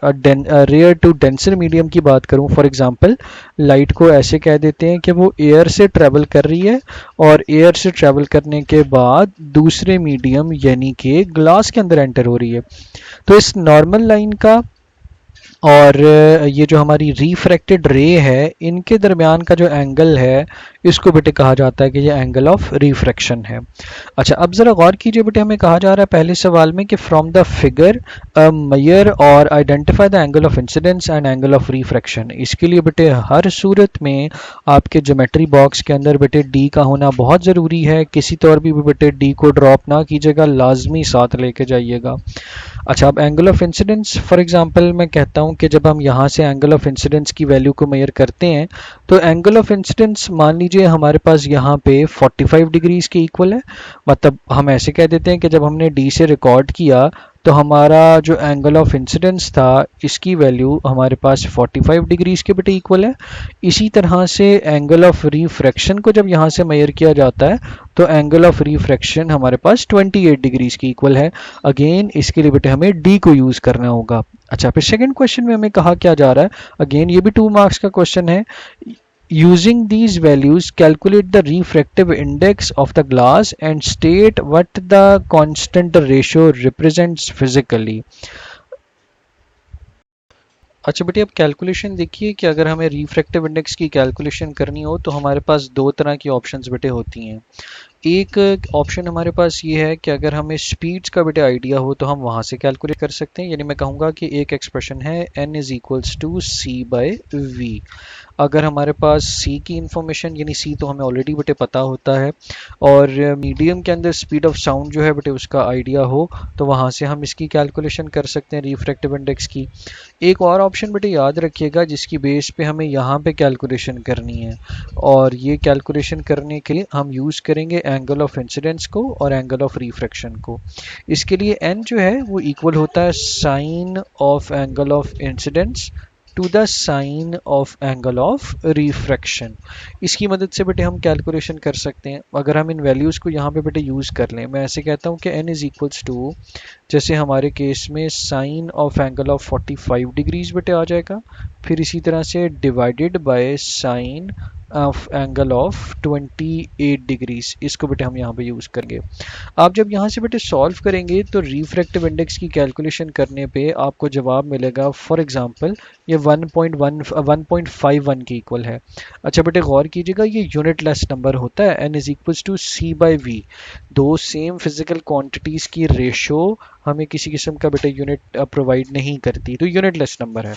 रेयर टू डेंसर मीडियम की बात करूं, फॉर एग्जांपल लाइट को ऐसे कह देते हैं कि वो एयर से ट्रेवल कर रही है और एयर से ट्रेवल करने के बाद दूसरे मीडियम यानी कि ग्लास के अंदर एंटर हो रही है। तो इस नॉर्मल लाइन का और ये जो हमारी रिफ्रैक्टेड रे है इनके दरमियान का जो एंगल है इसको बेटे कहा जाता है कि ये एंगल ऑफ रिफ्रैक्शन है। अच्छा, अब ज़रा गौर कीजिए बेटे, हमें कहा जा रहा है पहले सवाल में कि फ्रॉम द फिगर मेजर और identify the angle of incidence and angle of refraction. इसके लिए बेटे हर सूरत में आपके ज्योमेट्री बॉक्स के अंदर बेटे डी का होना बहुत ज़रूरी है। किसी तौर भी बेटे डी को ड्रॉप ना कीजिएगा, लाजमी साथ लेके जाइएगा। अच्छा, अब angle of incidence for example मैं कहता हूं कि जब हम यहां से एंगल ऑफ इंसिडेंस की वैल्यू को मेजर करते हैं तो एंगल ऑफ इंसिडेंस मान लीजिए हमारे पास यहां पे 45 डिग्रीज के इक्वल है। मतलब हम ऐसे कह देते हैं कि जब हमने डी से रिकॉर्ड किया तो हमारा जो एंगल ऑफ इंसिडेंस था इसकी वैल्यू हमारे पास 45 डिग्रीज के बेटे इक्वल है। इसी तरह से एंगल ऑफ रिफ्रैक्शन को जब यहाँ से मेजर किया जाता है तो एंगल ऑफ रिफ्रैक्शन हमारे पास 28 डिग्रीज की इक्वल है। अगेन इसके लिए बेटे हमें डी को यूज़ करना होगा। अच्छा, फिर सेकंड क्वेश्चन में हमें कहा क्या जा रहा है, अगेन ये भी 2 मार्क्स का क्वेश्चन है। Using these values, calculate the refractive index of the glass and state what the constant ratio represents physically. अच्छा बेटे, अब कैलकुलेशन देखिए कि अगर हमें रिफ्रैक्टिव इंडेक्स की कैलकुलेशन करनी हो तो हमारे पास 2 तरह की ऑप्शंस बेटे होती हैं। एक ऑप्शन हमारे पास ये है कि अगर हमें स्पीड्स का बेटे आइडिया हो तो हम वहाँ से कैलकुलेट कर सकते हैं। यानी मैं कहूँगा कि एक एक्सप्रेशन है n is equals to C by V. अगर हमारे पास c की इंफॉर्मेशन, यानी c तो हमें ऑलरेडी बेटे पता होता है, और मीडियम के अंदर स्पीड ऑफ साउंड जो है बेटे उसका आइडिया हो तो वहाँ से हम इसकी कैलकुलेशन कर सकते हैं रिफ्रैक्टिव इंडेक्स की। एक और ऑप्शन बेटे याद रखिएगा जिसकी बेस पे हमें यहाँ पे कैलकुलेशन करनी है, और ये कैलकुलेशन करने के लिए हम यूज़ करेंगे एंगल ऑफ इंसिडेंस को और एंगल ऑफ रिफ्रैक्शन को। इसके लिए n जो है वो इक्वल होता है sine of angle of incidence to the sine of angle of refraction. इसकी मदद से बेटे हम कैलकुलेशन कर सकते हैं। अगर हम इन वैल्यूज़ को यहाँ पे बेटे यूज़ कर लें, मैं ऐसे कहता हूँ कि n इज इक्वल्स टू, जैसे हमारे केस में sine of angle of 45 degrees बेटे आ जाएगा, फिर इसी तरह से divided by sine of angle of 28 degrees. इसको बेटे हम यहाँ पे यूज़ करेंगे। आप जब यहाँ से बेटे सॉल्व करेंगे तो रिफ्रैक्टिव इंडेक्स की कैलकुलेशन करने पे आपको जवाब मिलेगा, फॉर एग्जांपल ये 1.51 के इक्वल है। अच्छा बेटे गौर कीजिएगा, ये यूनिट लेस नंबर होता है, n is equals to C by V. दो सेम फिजिकल क्वांटिटीज़ की रेशो हमें किसी किस्म का बेटे यूनिट प्रोवाइड नहीं करती, तो यूनिट लेस नंबर है।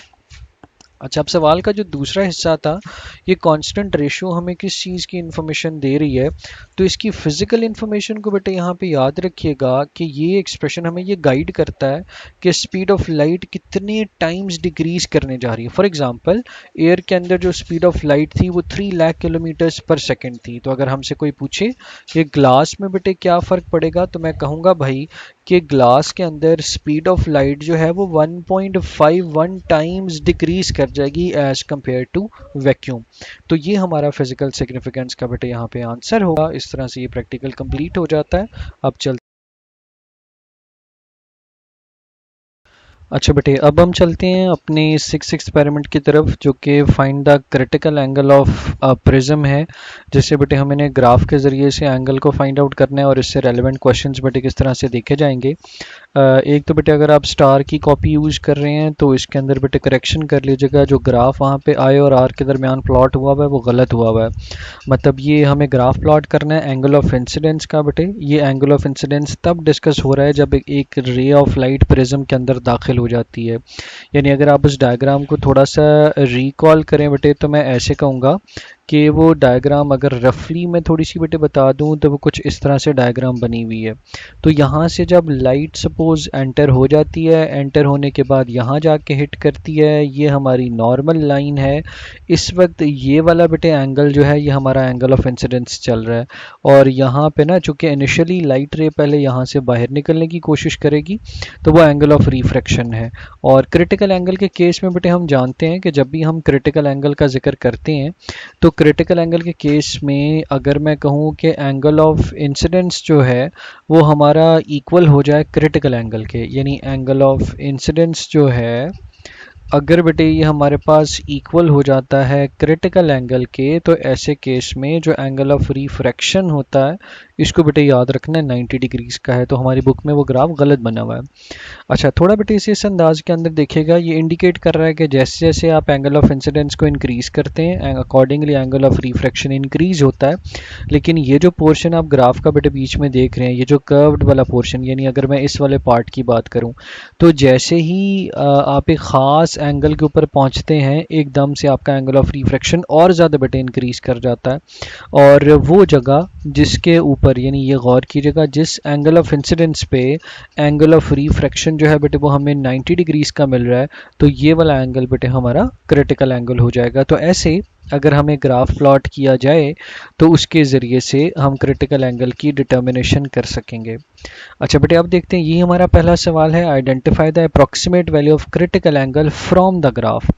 अच्छा, अब सवाल का जो दूसरा हिस्सा था, ये कांस्टेंट रेशियो हमें किस चीज़ की इन्फॉर्मेशन दे रही है, तो इसकी फिजिकल इन्फॉर्मेशन को बेटे यहाँ पे याद रखिएगा कि ये एक्सप्रेशन हमें ये गाइड करता है कि स्पीड ऑफ लाइट कितने टाइम्स डिक्रीज करने जा रही है। फॉर एग्जांपल एयर के अंदर जो स्पीड ऑफ लाइट थी वो 3 लाख किलोमीटर्स पर सेकेंड थी। तो अगर हमसे कोई पूछे कि ग्लास में बेटे क्या फ़र्क पड़ेगा, तो मैं कहूँगा भाई कि ग्लास के अंदर स्पीड ऑफ लाइट जो है वो 1.51 टाइम्स डिक्रीज कर जाएगी एज कंपेयर टू वैक्यूम। तो ये हमारा फिजिकल सिग्निफिकेंस का बेटे यहाँ पे आंसर होगा। इस तरह से ये प्रैक्टिकल कंप्लीट हो जाता है। अब चलते अच्छा बेटे, अब हम चलते हैं अपने 6th एक्सपेरिमेंट की तरफ, जो कि find the critical angle of prism है। जिससे बेटे हमें ग्राफ के ज़रिए से एंगल को फाइंड आउट करना है और इससे रेलेवेंट क्वेश्चंस बेटे किस तरह से देखे जाएंगे। एक तो बेटे अगर आप स्टार की कॉपी यूज़ कर रहे हैं तो इसके अंदर बेटे करेक्शन कर लीजिएगा, जो ग्राफ वहाँ पे आई और आर के दरमियान प्लॉट हुआ हुआ है वो गलत हुआ हुआ है। मतलब ये हमें ग्राफ प्लॉट करना है एंगल ऑफ इंसिडेंस का। बेटे ये एंगल ऑफ इंसिडेंस तब डिस्कस हो रहा है जब एक रे ऑफ लाइट प्रिज्म के अंदर दाखिल हो जाती है। यानी अगर आप उस डायग्राम को थोड़ा सा रिकॉल करें बेटे, तो मैं ऐसे कहूँगा कि वो डायग्राम अगर रफली मैं थोड़ी सी बेटे बता दूं तो वो कुछ इस तरह से डायग्राम बनी हुई है। तो यहाँ से जब लाइट सपोज एंटर हो जाती है, एंटर होने के बाद यहाँ जाके हिट करती है, ये हमारी नॉर्मल लाइन है। इस वक्त ये वाला बेटे एंगल जो है ये हमारा एंगल ऑफ इंसिडेंस चल रहा है, और यहाँ पे ना चूँकि इनिशियली लाइट रे पहले यहाँ से बाहर निकलने की कोशिश करेगी तो वो एंगल ऑफ रिफ्रैक्शन है। और क्रिटिकल एंगल के केस में बेटे हम जानते हैं कि जब भी हम क्रिटिकल एंगल का जिक्र करते हैं तो क्रिटिकल एंगल के केस में अगर मैं कहूँ कि एंगल ऑफ इंसिडेंस जो है वो हमारा इक्वल हो जाए क्रिटिकल एंगल के, यानी एंगल ऑफ इंसिडेंस जो है अगर बेटे ये हमारे पास इक्वल हो जाता है क्रिटिकल एंगल के, तो ऐसे केस में जो एंगल ऑफ रिफ्रैक्शन होता है इसको बेटे याद रखना है 90 डिग्रीज का है, तो हमारी बुक में वो ग्राफ गलत बना हुआ है। अच्छा, थोड़ा बेटे इस अंदाज के अंदर देखिएगा, ये इंडिकेट कर रहा है कि जैसे जैसे आप एंगल ऑफ इंसिडेंस को इंक्रीज करते हैं accordingly angle of refraction increase होता है। लेकिन ये जो पोर्शन आप ग्राफ का बेटे बीच में देख रहे हैं, ये जो कर्व्ड वाला पोर्शन, यानी अगर मैं इस वाले पार्ट की बात करूं, तो जैसे ही आप एक ख़ास एंगल के ऊपर पहुंचते हैं, एकदम से आपका एंगल ऑफ रिफ्रैक्शन और ज़्यादा बेटे इंक्रीज कर जाता है। और वो जगह जिसके ऊपर, यानी ये गौर कीजिएगा, जिस एंगल ऑफ इंसिडेंस पे एंगल ऑफ रिफ्रैक्शन जो है बेटे वो हमें 90 डिग्रीज का मिल रहा है, तो ये वाला एंगल बेटे हमारा क्रिटिकल एंगल हो जाएगा। तो ऐसे अगर हमें ग्राफ प्लॉट किया जाए तो उसके ज़रिए से हम क्रिटिकल एंगल की डिटर्मिनेशन कर सकेंगे। अच्छा बेटे, अब देखते हैं, ये हमारा पहला सवाल है, identify the approximate value of critical angle from the graph.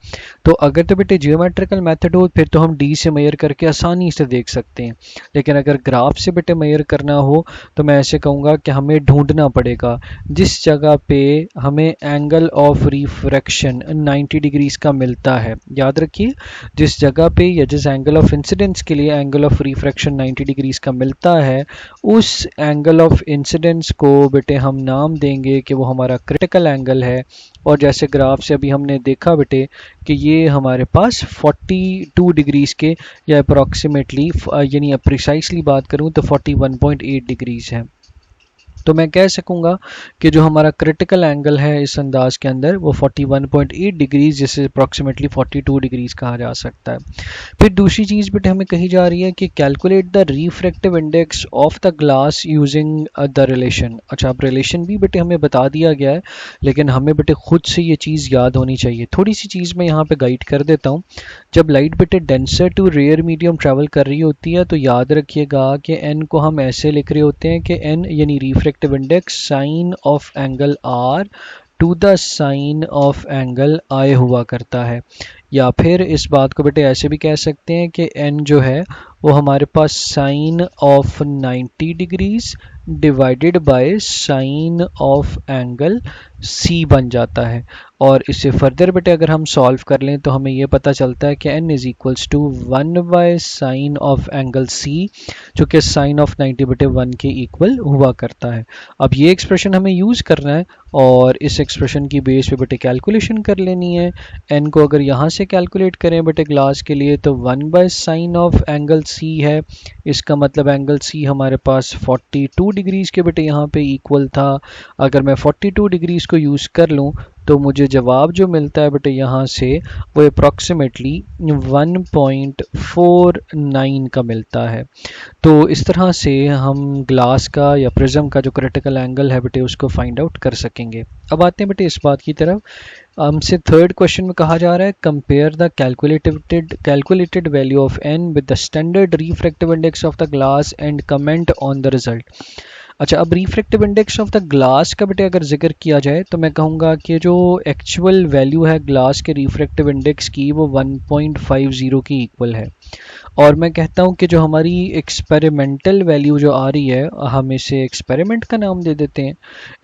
तो अगर तो बेटे जियोमेट्रिकल मेथड हो फिर तो हम डी से मेजर करके आसानी से देख सकते हैं, लेकिन अगर ग्राफ से बेटे मेजर करना हो तो मैं ऐसे कहूँगा कि हमें ढूंढना पड़ेगा जिस जगह पे हमें एंगल ऑफ रिफ्रैक्शन 90 डिग्रीज का मिलता है। याद रखिए, जिस जगह पे या जिस एंगल ऑफ इंसिडेंस के लिए एंगल ऑफ रिफ्रैक्शन 90 डिग्रीज का मिलता है, उस एंगल ऑफ इंसिडेंस को बेटे हम नाम देंगे कि वो हमारा क्रिटिकल एंगल है। और जैसे ग्राफ से अभी हमने देखा बेटे कि ये हमारे पास 42 डिग्रीज के, या अप्रॉक्सीमेटली यानी प्रिसाइसली बात करूं तो 41.8 डिग्रीज है। तो मैं कह सकूंगा कि जो हमारा क्रिटिकल एंगल है इस अंदाज के अंदर वो 41.8 डिग्रीज, जिसे अप्रॉक्सीमेटली 42 डिग्रीज कहा जा सकता है। फिर दूसरी चीज़ बेटे हमें कही जा रही है कि calculate the refractive index of the glass using the relation. अच्छा, अब रिलेशन भी बेटे हमें बता दिया गया है, लेकिन हमें बेटे खुद से ये चीज़ याद होनी चाहिए। थोड़ी सी चीज़ मैं यहाँ पे गाइड कर देता हूँ। जब लाइट बेटे denser to rare medium travel कर रही होती है, तो याद रखिएगा कि एन को हम ऐसे लिख रहे होते हैं कि एन यानी refractive index sine of angle R to the sine of angle I हुआ करता है। या फिर इस बात को बेटे ऐसे भी कह सकते हैं कि n जो है वो हमारे पास sine of 90 degrees divided by sine of angle c बन जाता है। और इससे फर्दर बेटे अगर हम सॉल्व कर लें तो हमें ये पता चलता है कि n is equals to 1 by sine of angle c, जो कि साइन ऑफ 90 बेटे 1 के इक्वल हुआ करता है। अब ये एक्सप्रेशन हमें यूज़ करना है और इस एक्सप्रेशन की बेस पे बेटे कैलकुलेशन कर लेनी है। n को अगर यहाँ से कैलकुलेट करें बेटे ग्लास के लिए तो 1 by sine of angle c है। इसका मतलब एंगल c हमारे पास 42 डिग्रीज के बेटे यहाँ पे इक्वल था। अगर मैं 42 डिग्रीज को यूज़ कर लूँ तो मुझे जवाब जो मिलता है बेटे यहाँ से वो अप्रॉक्सीमेटली 1.49 का मिलता है। तो इस तरह से हम ग्लास का या प्रिज्म का जो क्रिटिकल एंगल है बेटे उसको फाइंड आउट कर सकेंगे। अब आते हैं बेटे इस बात की तरफ, हमसे थर्ड क्वेश्चन में कहा जा रहा है compare the calculated value of n with the standard refractive index of the glass and comment on the result. अच्छा, अब refractive index of the glass का बेटे अगर जिक्र किया जाए तो मैं कहूँगा कि जो एक्चुअल वैल्यू है ग्लास के रिफ्रैक्टिव इंडेक्स की वो 1.50 की इक्वल है। और मैं कहता हूँ कि जो हमारी एक्सपेरिमेंटल वैल्यू जो आ रही है, हम इसे एक्सपेरिमेंट का नाम दे देते हैं,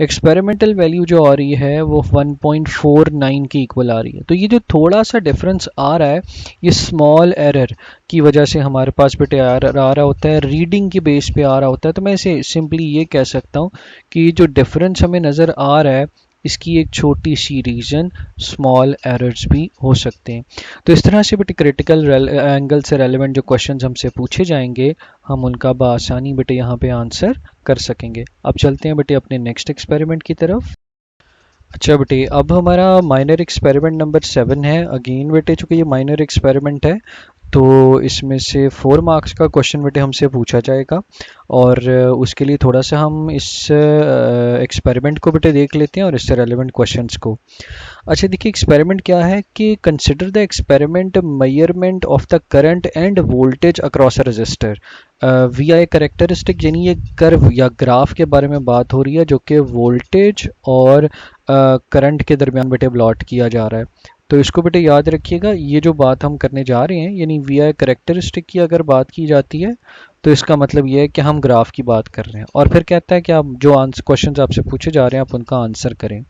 एक्सपेरिमेंटल वैल्यू जो आ रही है वो 1.49 की इक्वल आ रही है। तो ये जो थोड़ा सा डिफरेंस आ रहा है, ये स्मॉल एरर की वजह से हमारे पास बेटे आ रहा होता है, रीडिंग की बेस पे आ रहा होता है। तो मैं इसे सिंपली ये कह सकता हूँ कि जो डिफरेंस हमें नज़र आ रहा है इसकी एक छोटी सी रीजन स्मॉल एरर्स भी हो सकते हैं। तो इस तरह से बेटे क्रिटिकल एंगल से रेलेवेंट जो क्वेश्चंस हमसे पूछे जाएंगे हम उनका बआसानी बेटे यहाँ पे आंसर कर सकेंगे। अब चलते हैं बेटे अपने नेक्स्ट एक्सपेरिमेंट की तरफ। अच्छा बेटे, अब हमारा माइनर एक्सपेरिमेंट नंबर 7 है। अगेन बेटे चूँकि ये माइनर एक्सपेरिमेंट है तो इसमें से 4 मार्क्स का क्वेश्चन बेटे हमसे पूछा जाएगा और उसके लिए थोड़ा सा हम इस एक्सपेरिमेंट को बेटे देख लेते हैं और इससे रेलेवेंट क्वेश्चंस को। अच्छा देखिए, एक्सपेरिमेंट क्या है कि consider the experiment measurement of the current and voltage across a resistor V I characteristic, यानी ये कर्व या ग्राफ के बारे में बात हो रही है जो कि वोल्टेज और करंट के दरमियान बेटे प्लॉट किया जा रहा है। तो इसको बेटे याद रखिएगा, ये जो बात हम करने जा रहे हैं यानी वी आई करेक्टरिस्टिक की अगर बात की जाती है तो इसका मतलब ये है कि हम ग्राफ की बात कर रहे हैं। और फिर कहता है कि आप जो आंसर क्वेश्चंस आपसे पूछे जा रहे हैं आप उनका आंसर करें।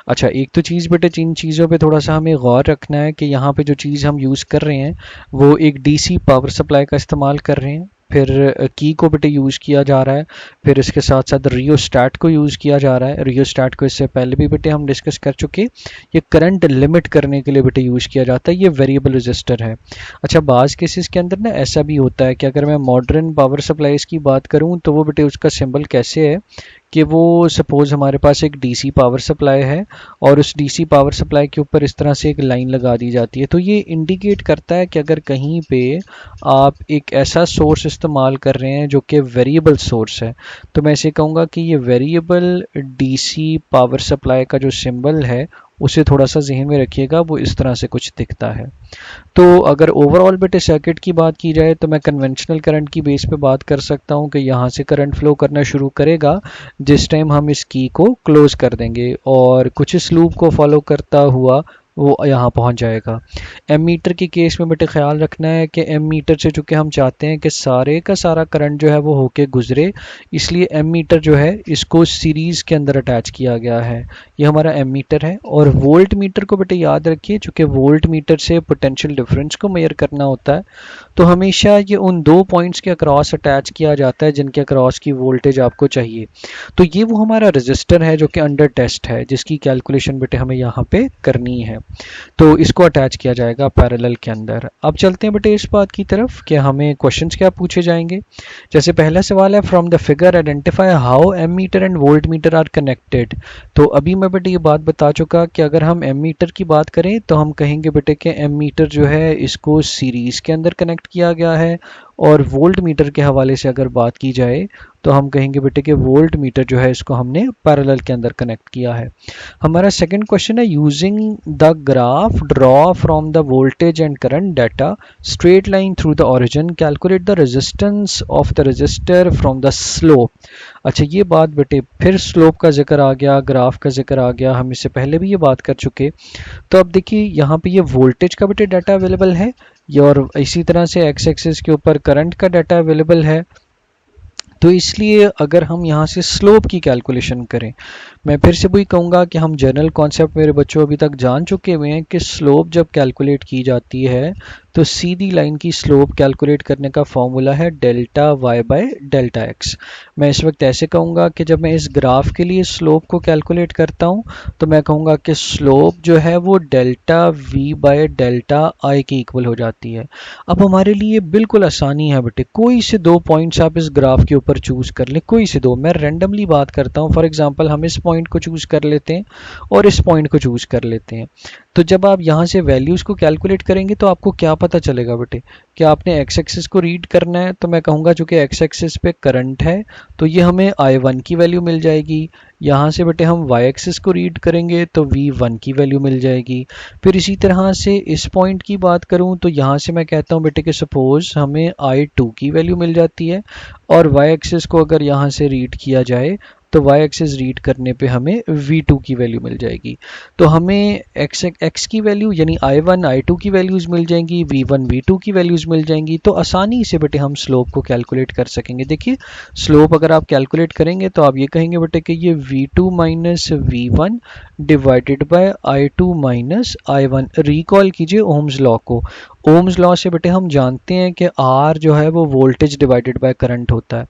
अच्छा, एक तो चीज़ बेटे, इन चीज़ों पे थोड़ा सा हमें गौर रखना है कि यहाँ पे जो चीज़ हम यूज़ कर रहे हैं वो एक डीसी पावर सप्लाई का इस्तेमाल कर रहे हैं, फिर की को बेटे यूज़ किया जा रहा है, फिर इसके साथ साथ रियोस्टैट को यूज़ किया जा रहा है। रियोस्टैट को इससे पहले भी बेटे हम डिस्कस कर चुके, ये करंट लिमिट करने के लिए बेटे यूज़ किया जाता है, ये वेरिएबल रजिस्टर है। अच्छा, बाज़ केसेस के अंदर ना ऐसा भी होता है कि अगर मैं मॉडर्न पावर सप्लाईज़ की बात करूँ तो वो बेटे उसका सिंबल कैसे है कि वो सपोज़ हमारे पास एक डीसी पावर सप्लाई है और उस डीसी पावर सप्लाई के ऊपर इस तरह से एक लाइन लगा दी जाती है, तो ये इंडिकेट करता है कि अगर कहीं पे आप एक ऐसा सोर्स इस्तेमाल कर रहे हैं जो कि वेरिएबल सोर्स है, तो मैं इसे कहूँगा कि ये वेरिएबल डीसी पावर सप्लाई का जो सिंबल है उसे थोड़ा सा जहन में रखिएगा, वो इस तरह से कुछ दिखता है। तो अगर ओवरऑल बेटे सर्किट की बात की जाए तो मैं कन्वेंशनल करंट की बेस पे बात कर सकता हूँ कि यहाँ से करंट फ्लो करना शुरू करेगा जिस टाइम हम इस की को क्लोज कर देंगे और कुछ इस लूप को फॉलो करता हुआ वो यहाँ पहुँच जाएगा। एम मीटर के केस में बेटे ख्याल रखना है कि एम मीटर से चूँकि हम चाहते हैं कि सारे का सारा करंट जो है वो होके गुजरे, इसलिए एम मीटर जो है इसको सीरीज़ के अंदर अटैच किया गया है। ये हमारा एम मीटर है। और वोल्ट मीटर को बेटे याद रखिए, चूँकि वोल्ट मीटर से पोटेंशियल डिफरेंस को मेजर करना होता है, तो हमेशा ये उन दो पॉइंट्स के अक्रॉस अटैच किया जाता है जिनके अक्रॉस की वोल्टेज आपको चाहिए। तो ये वो हमारा रजिस्टर है जो कि अंडर टेस्ट है, जिसकी कैलकुलेशन बेटे हमें यहाँ पे करनी है, तो इसको अटैच किया जाएगा पैरेलल के अंदर। अब चलते हैं बेटे इस बात की तरफ कि हमें क्वेश्चंस क्या पूछे जाएंगे। जैसे पहला सवाल है, from the figure identify how ammeter and voltmeter are connected. तो अभी मैं बेटे ये बात बता चुका कि अगर हम एम मीटर की बात करें तो हम कहेंगे बेटे कि एम मीटर जो है इसको सीरीज के अंदर कनेक्ट किया गया है, और वोल्ट मीटर के हवाले से अगर बात की जाए तो हम कहेंगे बेटे कि वोल्ट मीटर जो है इसको हमने पैरेलल के अंदर कनेक्ट किया है। हमारा सेकंड क्वेश्चन है, using the graph draw from the voltage and current data straight line through the origin, calculate the resistance of the register from the slope. अच्छा, ये बात बेटे फिर स्लोप का जिक्र आ गया, ग्राफ का जिक्र आ गया, हम इससे पहले भी ये बात कर चुके। तो अब देखिए यहाँ पे ये वोल्टेज का बेटे डाटा अवेलेबल है, और इसी तरह से एक्स एक्सिस के ऊपर करंट का डाटा अवेलेबल है। तो इसलिए अगर हम यहाँ से स्लोप की कैलकुलेशन करें, मैं फिर से वही कहूँगा कि हम जनरल कॉन्सेप्ट मेरे बच्चों अभी तक जान चुके हुए हैं कि स्लोप जब कैलकुलेट की जाती है तो सीधी लाइन की स्लोप कैलकुलेट करने का फॉर्मूला है delta Y by delta X. मैं इस वक्त ऐसे कहूँगा कि जब मैं इस ग्राफ के लिए स्लोप को कैलकुलेट करता हूँ तो मैं कहूँगा कि स्लोप जो है वो डेल्टा वी बाय डेल्टा आई के इक्वल हो जाती है। अब हमारे लिए बिल्कुल आसानी है बेटे, कोई से दो पॉइंट्स आप इस ग्राफ के ऊपर चूज़ कर लें, कोई से दो, मैं रैंडमली बात करता हूँ। फॉर एग्जांपल हम इस पॉइंट को चूज़ कर लेते हैं और इस पॉइंट को चूज़ कर लेते हैं। तो जब आप यहाँ से वैल्यूज़ को कैलकुलेट करेंगे तो आपको क्या पता चलेगा बेटे कि आपने एक्स एक्सिस को रीड करना है, तो मैं कहूँगा चूँकि एक्स एक्सिस पे करंट है तो ये हमें I1 की वैल्यू मिल जाएगी। यहाँ से बेटे हम वाई एक्सिस को रीड करेंगे तो V1 की वैल्यू मिल जाएगी। फिर इसी तरह से इस पॉइंट की बात करूँ तो यहाँ से मैं कहता हूँ बेटे कि सपोज़ हमें I2 की वैल्यू मिल जाती है, और वाई एक्सिस को अगर यहाँ से रीड किया जाए तो वाई एक्सिस रीड करने पे हमें V2 की वैल्यू मिल जाएगी। तो हमें x की वैल्यू यानी I1 I2 की वैल्यूज़ मिल जाएंगी, V1 V2 की वैल्यूज़ मिल जाएंगी। तो आसानी से बेटे हम स्लोप को कैलकुलेट कर सकेंगे। देखिए स्लोप अगर आप कैलकुलेट करेंगे तो आप ये कहेंगे बेटे कि ये V2 minus V1 divided by I2 minus I1। Recall कीजिए ओम्स लॉ को। ओम्स लॉ से बेटे हम जानते हैं कि R जो है वो वोल्टेज डिवाइडेड बाय करंट होता है।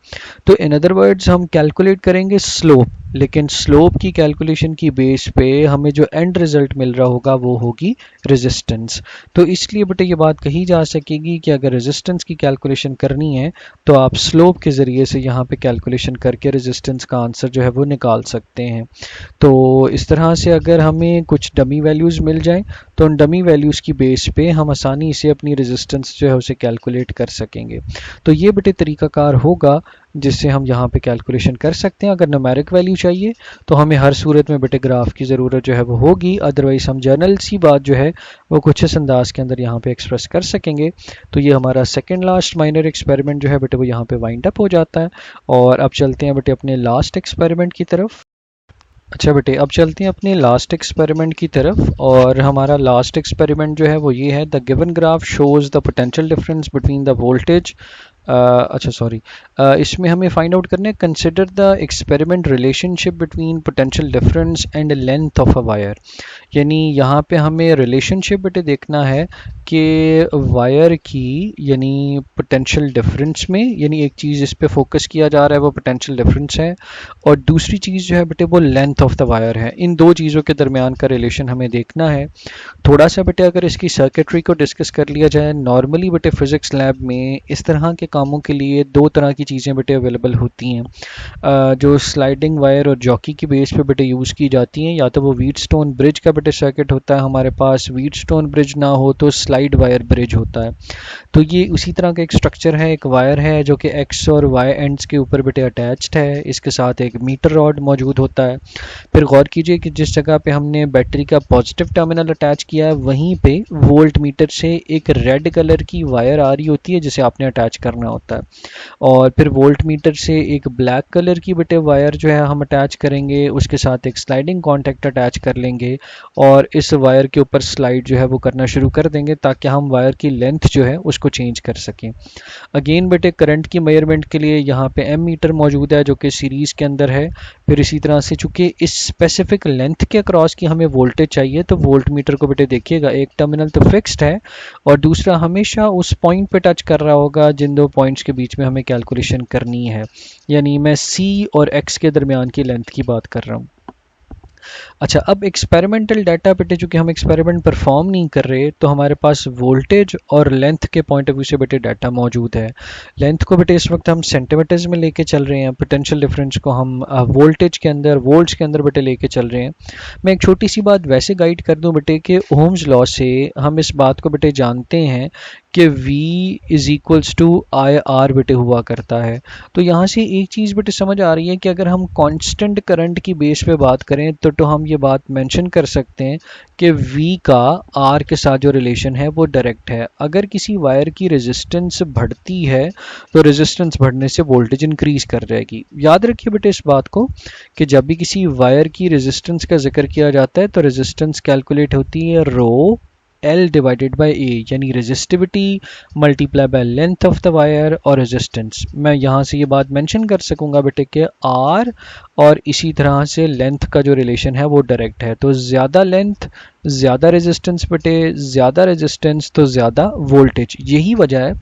तो इन अदर वर्ड्स हम कैलकुलेट करेंगे स्लोप, लेकिन स्लोप की कैलकुलेशन की बेस पे हमें जो एंड रिजल्ट मिल रहा होगा वो होगी रेजिस्टेंस। तो इसलिए बेटे ये बात कही जा सकेगी कि अगर रेजिस्टेंस की कैलकुलेशन करनी है तो आप स्लोप के ज़रिए से यहाँ पे कैलकुलेशन करके रेजिस्टेंस का आंसर जो है वो निकाल सकते हैं। तो इस तरह से अगर हमें कुछ डमी वैल्यूज़ मिल जाएं तो उन डमी वैल्यूज़ की बेस पे हम आसानी से अपनी रेजिस्टेंस जो है उसे कैलकुलेट कर सकेंगे। तो ये बेटे तरीकाकार होगा जिससे हम यहाँ पे कैलकुलेशन कर सकते हैं। अगर न्यूमेरिक वैल्यू चाहिए तो हमें हर सूरत में बेटे ग्राफ की ज़रूरत जो है वो होगी, अदरवाइज़ हम जर्नल सी बात जो है वो कुछ इस अंदाज के अंदर यहाँ पे एक्सप्रेस कर सकेंगे। तो ये हमारा सेकंड लास्ट माइनर एक्सपेरिमेंट जो है बेटे वो यहाँ पे वाइंड अप हो जाता है। और अब चलते हैं बेटे अपने लास्ट एक्सपेरिमेंट की तरफ। अच्छा बेटे, अब चलते हैं अपने लास्ट एक्सपेरिमेंट की तरफ। और हमारा लास्ट एक्सपेरिमेंट जो है वो ये है, the given graph shows the potential difference between the voltage, अच्छा सॉरी, इसमें हमें फाइंड आउट करना है, consider the experiment relationship between potential difference and length of a wire. यानी यहाँ पे हमें रिलेशनशिप बेटे देखना है कि वायर की यानी पोटेंशियल डिफरेंस में, यानी एक चीज़ इस पे फोकस किया जा रहा है वो पोटेंशियल डिफरेंस है, और दूसरी चीज़ जो है बेटे वो लेंथ ऑफ द वायर है। इन दो चीज़ों के दरमियान का रिलेशन हमें देखना है। थोड़ा सा बेटे अगर इसकी सर्किटरी को डिस्कस कर लिया जाए, नॉर्मली बेटे फिजिक्स लैब में इस तरह के कामों के लिए दो तरह की चीज़ें बेटे अवेलेबल होती हैं, जो स्लाइडिंग वायर और जॉकी की बेस पे बेटे यूज़ की जाती हैं। या तो वो व्हीटस्टोन ब्रिज का बेटे सर्किट होता है हमारे पास, व्हीटस्टोन ब्रिज ना हो तो स्लाइड वायर ब्रिज होता है। तो ये उसी तरह का एक स्ट्रक्चर है, एक वायर है जो कि एक्स और वाई एंड्स के ऊपर बेटे अटैच्ड है, इसके साथ एक मीटर रॉड मौजूद होता है। फिर गौर कीजिए कि जिस जगह पे हमने बैटरी का पॉजिटिव टर्मिनल अटैच किया है वहीं पे वोल्ट मीटर से एक रेड कलर की वायर आ रही होती है जिसे आपने अटैच करना होता है, और फिर वोल्ट मीटर से एक ब्लैक कलर की बेटे वायर जो है हम अटैच करेंगे, उसके साथ एक स्लाइडिंग कॉन्टैक्ट अटैच कर लेंगे और इस वायर के ऊपर स्लाइड जो है वो करना शुरू कर देंगे ताकि हम वायर की लेंथ जो है उसको चेंज कर सकें। अगेन बेटे करंट की मेजरमेंट के लिए यहाँ पे एम मीटर मौजूद है जो कि सीरीज़ के अंदर है। फिर इसी तरह से चूंकि इस स्पेसिफिक लेंथ के अक्रॉस की हमें वोल्टेज चाहिए तो वोल्ट मीटर को बेटे देखिएगा, एक टर्मिनल तो फिक्स्ड है और दूसरा हमेशा उस पॉइंट पे टच कर रहा होगा जिन दो पॉइंट्स के बीच में हमें कैलकुलेशन करनी है। यानी मैं सी और एक्स के दरमियान की लेंथ की बात कर रहा हूँ। अच्छा, अब एक्सपेरिमेंटल डाटा बेटे चूंकि हम एक्सपेरिमेंट परफॉर्म नहीं कर रहे तो हमारे पास वोल्टेज और लेंथ के पॉइंट ऑफ व्यू से बेटे डाटा मौजूद है। लेंथ को बेटे इस वक्त हम सेंटीमीटर्स में लेके चल रहे हैं, पोटेंशियल डिफरेंस को हम वोल्टेज के अंदर, वोल्ट्स के अंदर बेटे लेके चल रहे हैं। मैं एक छोटी सी बात वैसे गाइड कर दूं बेटे कि ओम्स लॉ से हम इस बात को बेटे जानते हैं कि V is equals to I R बेटे हुआ करता है। तो यहाँ से एक चीज़ बेटे समझ आ रही है कि अगर हम कांस्टेंट करंट की बेस पे बात करें तो हम ये बात मेंशन कर सकते हैं कि V का R के साथ जो रिलेशन है वो डायरेक्ट है। अगर किसी वायर की रेजिस्टेंस बढ़ती है तो रेजिस्टेंस बढ़ने से वोल्टेज इंक्रीज कर जाएगी। याद रखिए बेटे इस बात को कि जब भी किसी वायर की रेजिस्टेंस का जिक्र किया जाता है तो रेजिस्टेंस कैलकुलेट होती है रो L डिवाइडेड बाई ए, यानी resistivity multiply by length of the wire और रेजिस्टेंस। मैं यहाँ से ये बात मेंशन कर सकूंगा बेटे कि R और इसी तरह से लेंथ का जो रिलेशन है वो डायरेक्ट है। तो ज़्यादा लेंथ ज़्यादा रेजिस्टेंस बेटे, ज़्यादा रेजिस्टेंस तो ज़्यादा वोल्टेज। यही वजह है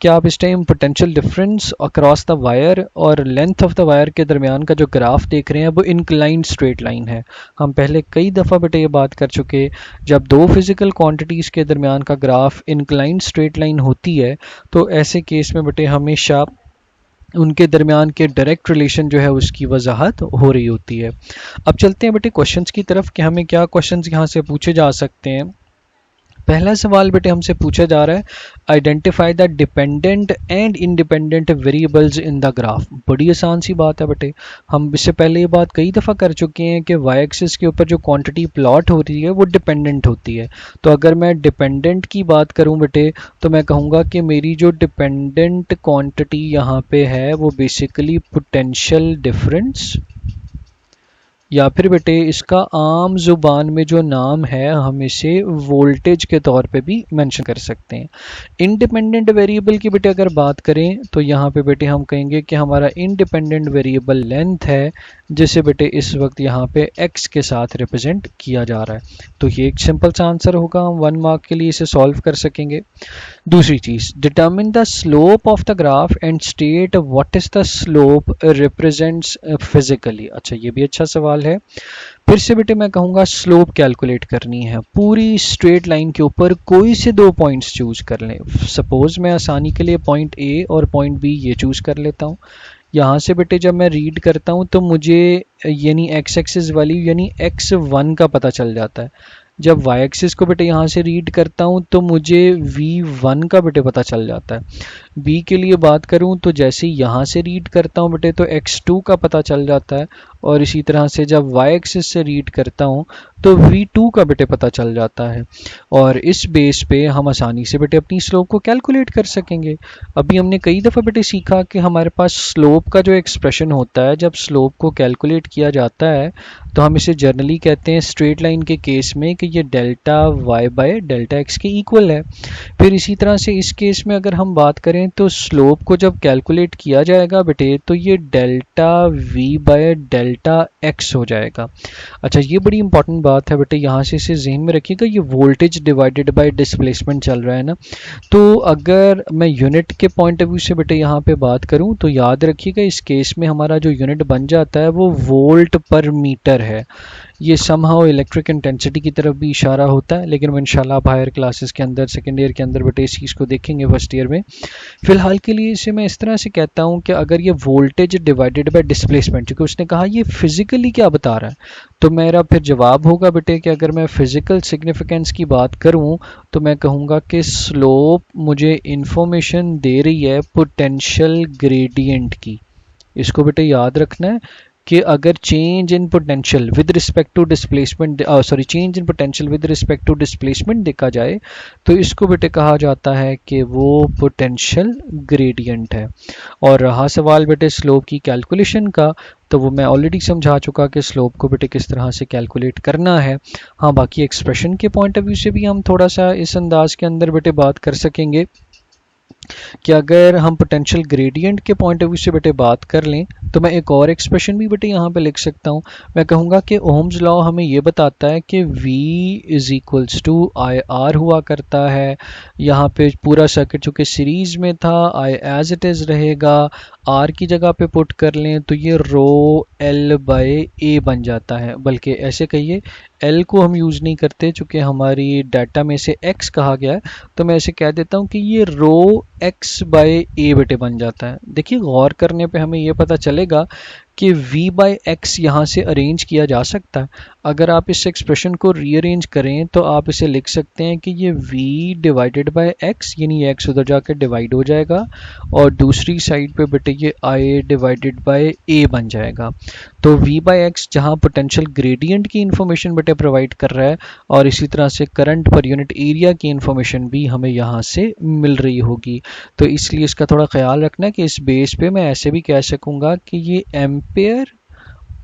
कि आप इस time potential difference across the wire और लेंथ ऑफ द वायर के दरमियान का जो ग्राफ देख रहे हैं वो इंक्लाइंड स्ट्रेट लाइन है। हम पहले कई दफ़ा बेटे ये बात कर चुके, जब दो फिजिकल क्वांटिटीज़ के दरमियान का ग्राफ इंक्लाइंड स्ट्रेट लाइन होती है तो ऐसे केस में बेटे हमेशा उनके दरमियान के डायरेक्ट रिलेशन जो है उसकी वजाहत हो रही होती है। अब चलते हैं बेटे क्वेश्चंस की तरफ कि हमें क्या क्वेश्चंस यहाँ से पूछे जा सकते हैं। पहला सवाल बेटे हमसे पूछा जा रहा है, identify the dependent and independent variables in the graph. बड़ी आसान सी बात है बेटे, हम इससे पहले ये बात कई दफ़ा कर चुके हैं कि वाई एक्सिस के ऊपर जो क्वांटिटी प्लॉट हो रही है वो डिपेंडेंट होती है। तो अगर मैं डिपेंडेंट की बात करूं बेटे तो मैं कहूँगा कि मेरी जो डिपेंडेंट क्वांटिटी यहाँ पे है वो बेसिकली पोटेंशियल डिफरेंस, या फिर बेटे इसका आम जुबान में जो नाम है हम इसे वोल्टेज के तौर पे भी मेंशन कर सकते हैं। इंडिपेंडेंट वेरिएबल की बेटे अगर बात करें तो यहाँ पे बेटे हम कहेंगे कि हमारा इंडिपेंडेंट वेरिएबल लेंथ है जिसे बेटे इस वक्त यहाँ पे x के साथ रिप्रेजेंट किया जा रहा है। तो ये एक सिंपल सा आंसर होगा, हम 1 मार्क के लिए इसे सॉल्व कर सकेंगे। दूसरी चीज, determine the slope of the graph and state what is the slope represents physically. अच्छा, ये भी अच्छा सवाल है। फिर से बेटे मैं कहूँगा स्लोप कैलकुलेट करनी है, पूरी स्ट्रेट लाइन के ऊपर कोई से दो पॉइंट्स चूज कर लें। सपोज मैं आसानी के लिए पॉइंट ए और पॉइंट बी ये चूज कर लेता हूँ। यहाँ से बेटे जब मैं रीड करता हूँ तो मुझे यानी एक्स एक्सिस वाली यानी x1 का पता चल जाता है। जब वाई एक्सिस को बेटे यहाँ से रीड करता हूँ तो मुझे v1 का बेटे पता चल जाता है। b के लिए बात करूँ तो जैसे यहाँ से रीड करता हूँ बेटे तो x2 का पता चल जाता है, और इसी तरह से जब y एक्सिस से रीड करता हूँ तो v2 का बेटे पता चल जाता है, और इस बेस पे हम आसानी से बेटे अपनी स्लोप को कैलकुलेट कर सकेंगे। अभी हमने कई दफ़ा बेटे सीखा कि हमारे पास स्लोप का जो एक्सप्रेशन होता है, जब स्लोप को कैलकुलेट किया जाता है तो हम इसे जनरली कहते हैं स्ट्रेट लाइन के केस में कि ये delta y by delta x के इक्वल है। फिर इसी तरह से इस केस में अगर हम बात करें तो स्लोप को जब कैलकुलेट किया जाएगा बेटे तो ये delta v by delta x हो जाएगा। अच्छा, ये बड़ी इंपॉर्टेंट बात है बेटे, यहाँ से इसे जहन में रखिएगा, ये वोल्टेज डिवाइडेड बाय डिस्प्लेसमेंट चल रहा है ना। तो अगर मैं यूनिट के पॉइंट ऑफ व्यू से बेटे यहाँ पे बात करूँ तो याद रखिएगा इस केस में हमारा जो यूनिट बन जाता है वो वोल्ट पर मीटर है। ये समहाउ इलेक्ट्रिक इंटेंसिटी की तरफ भी इशारा होता है, लेकिन वो इंशाल्लाह आप हायर क्लासेस के अंदर सेकेंड ईयर के अंदर बेटे इस चीज़ को देखेंगे फर्स्ट ईयर में। फिलहाल के लिए इसे मैं इस तरह से कहता हूँ कि अगर ये वोल्टेज डिवाइडेड बाय डिस्प्लेसमेंट, क्योंकि उसने कहा ये फिजिकली क्या बता रहा है, तो मेरा फिर जवाब होगा बेटे कि अगर मैं फिजिकल सिग्निफिकेंस की बात करूँ तो मैं कहूँगा कि स्लोप मुझे इंफॉर्मेशन दे रही है पोटेंशियल ग्रेडियंट की। इसको बेटे याद रखना है कि अगर change in potential with respect to displacement change in potential with respect to displacement देखा जाए तो इसको बेटे कहा जाता है कि वो पोटेंशियल ग्रेडियंट है। और रहा सवाल बेटे स्लोप की कैलकुलेशन का, तो वो मैं ऑलरेडी समझा चुका कि स्लोप को बेटे किस तरह से कैलकुलेट करना है। हाँ, बाकी एक्सप्रेशन के पॉइंट ऑफ व्यू से भी हम थोड़ा सा इस अंदाज के अंदर बेटे बात कर सकेंगे कि अगर हम पोटेंशियल ग्रेडियंट के पॉइंट ऑफ व्यू से बेटे बात कर लें तो मैं एक और एक्सप्रेशन भी बेटे यहाँ पे लिख सकता हूँ। मैं कहूँगा कि ओम्स लॉ हमें ये बताता है कि V is equals to I R हुआ करता है। यहाँ पे पूरा सर्किट चूँकि सीरीज में था, I एज इट इज़ रहेगा, R की जगह पे पुट कर लें तो ये रो L बाय A बन जाता है। बल्कि ऐसे कहिए L को हम यूज़ नहीं करते चूँकि हमारी डाटा में से X कहा गया है, तो मैं ऐसे कह देता हूँ कि ये रो X बाय A बेटे बन जाता है। देखिए गौर करने पे हमें ये पता चलेगा कि V बाय एक्स यहाँ से अरेंज किया जा सकता है। अगर आप इस एक्सप्रेशन को रीअरेंज करें तो आप इसे लिख सकते हैं कि ये V डिवाइडेड बाय एक्स, यानी ये x उधर जाकर डिवाइड हो जाएगा और दूसरी साइड पे बेटे ये I डिवाइडेड बाय A बन जाएगा। तो V बाय एक्स जहाँ पोटेंशियल ग्रेडियंट की इन्फॉर्मेशन बेटे प्रोवाइड कर रहा है और इसी तरह से करंट पर यूनिट एरिया की इन्फॉर्मेशन भी हमें यहाँ से मिल रही होगी। तो इसलिए इसका थोड़ा ख्याल रखना कि इस बेस पे मैं ऐसे भी कह सकूँगा कि ये एम्पेयर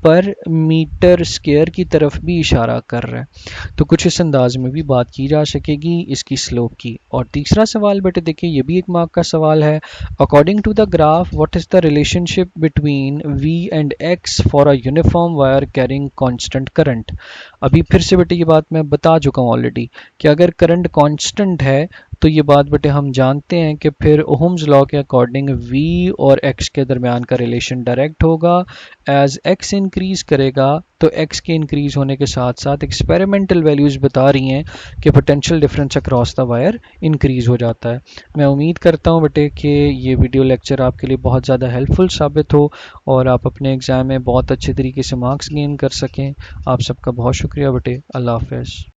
पर मीटर स्क्वायर की तरफ भी इशारा कर रहा है। तो कुछ इस अंदाज में भी बात की जा सकेगी इसकी स्लोप की। और तीसरा सवाल बेटे देखिए, ये भी एक मार्क का सवाल है। According to the graph what is the relationship between V and X for a uniform wire carrying constant current. अभी फिर से बेटे ये बात मैं बता चुका हूँ ऑलरेडी कि अगर करंट कांस्टेंट है तो ये बात बेटे हम जानते हैं कि फिर ओहम्स लॉ के अकॉर्डिंग V और X के दरमियान का रिलेशन डायरेक्ट होगा। एज X इंक्रीज करेगा तो X के इंक्रीज होने के साथ साथ एक्सपेरिमेंटल वैल्यूज़ बता रही हैं कि potential difference across the wire increase हो जाता है। मैं उम्मीद करता हूँ बेटे कि ये वीडियो लेक्चर आपके लिए बहुत ज़्यादा हेल्पफुल साबित हो और आप अपने एग्ज़ाम में बहुत अच्छे तरीके से मार्क्स गेन कर सकें। आप सबका बहुत शुक्रिया बेटे। अल्लाह हाफ़िज़।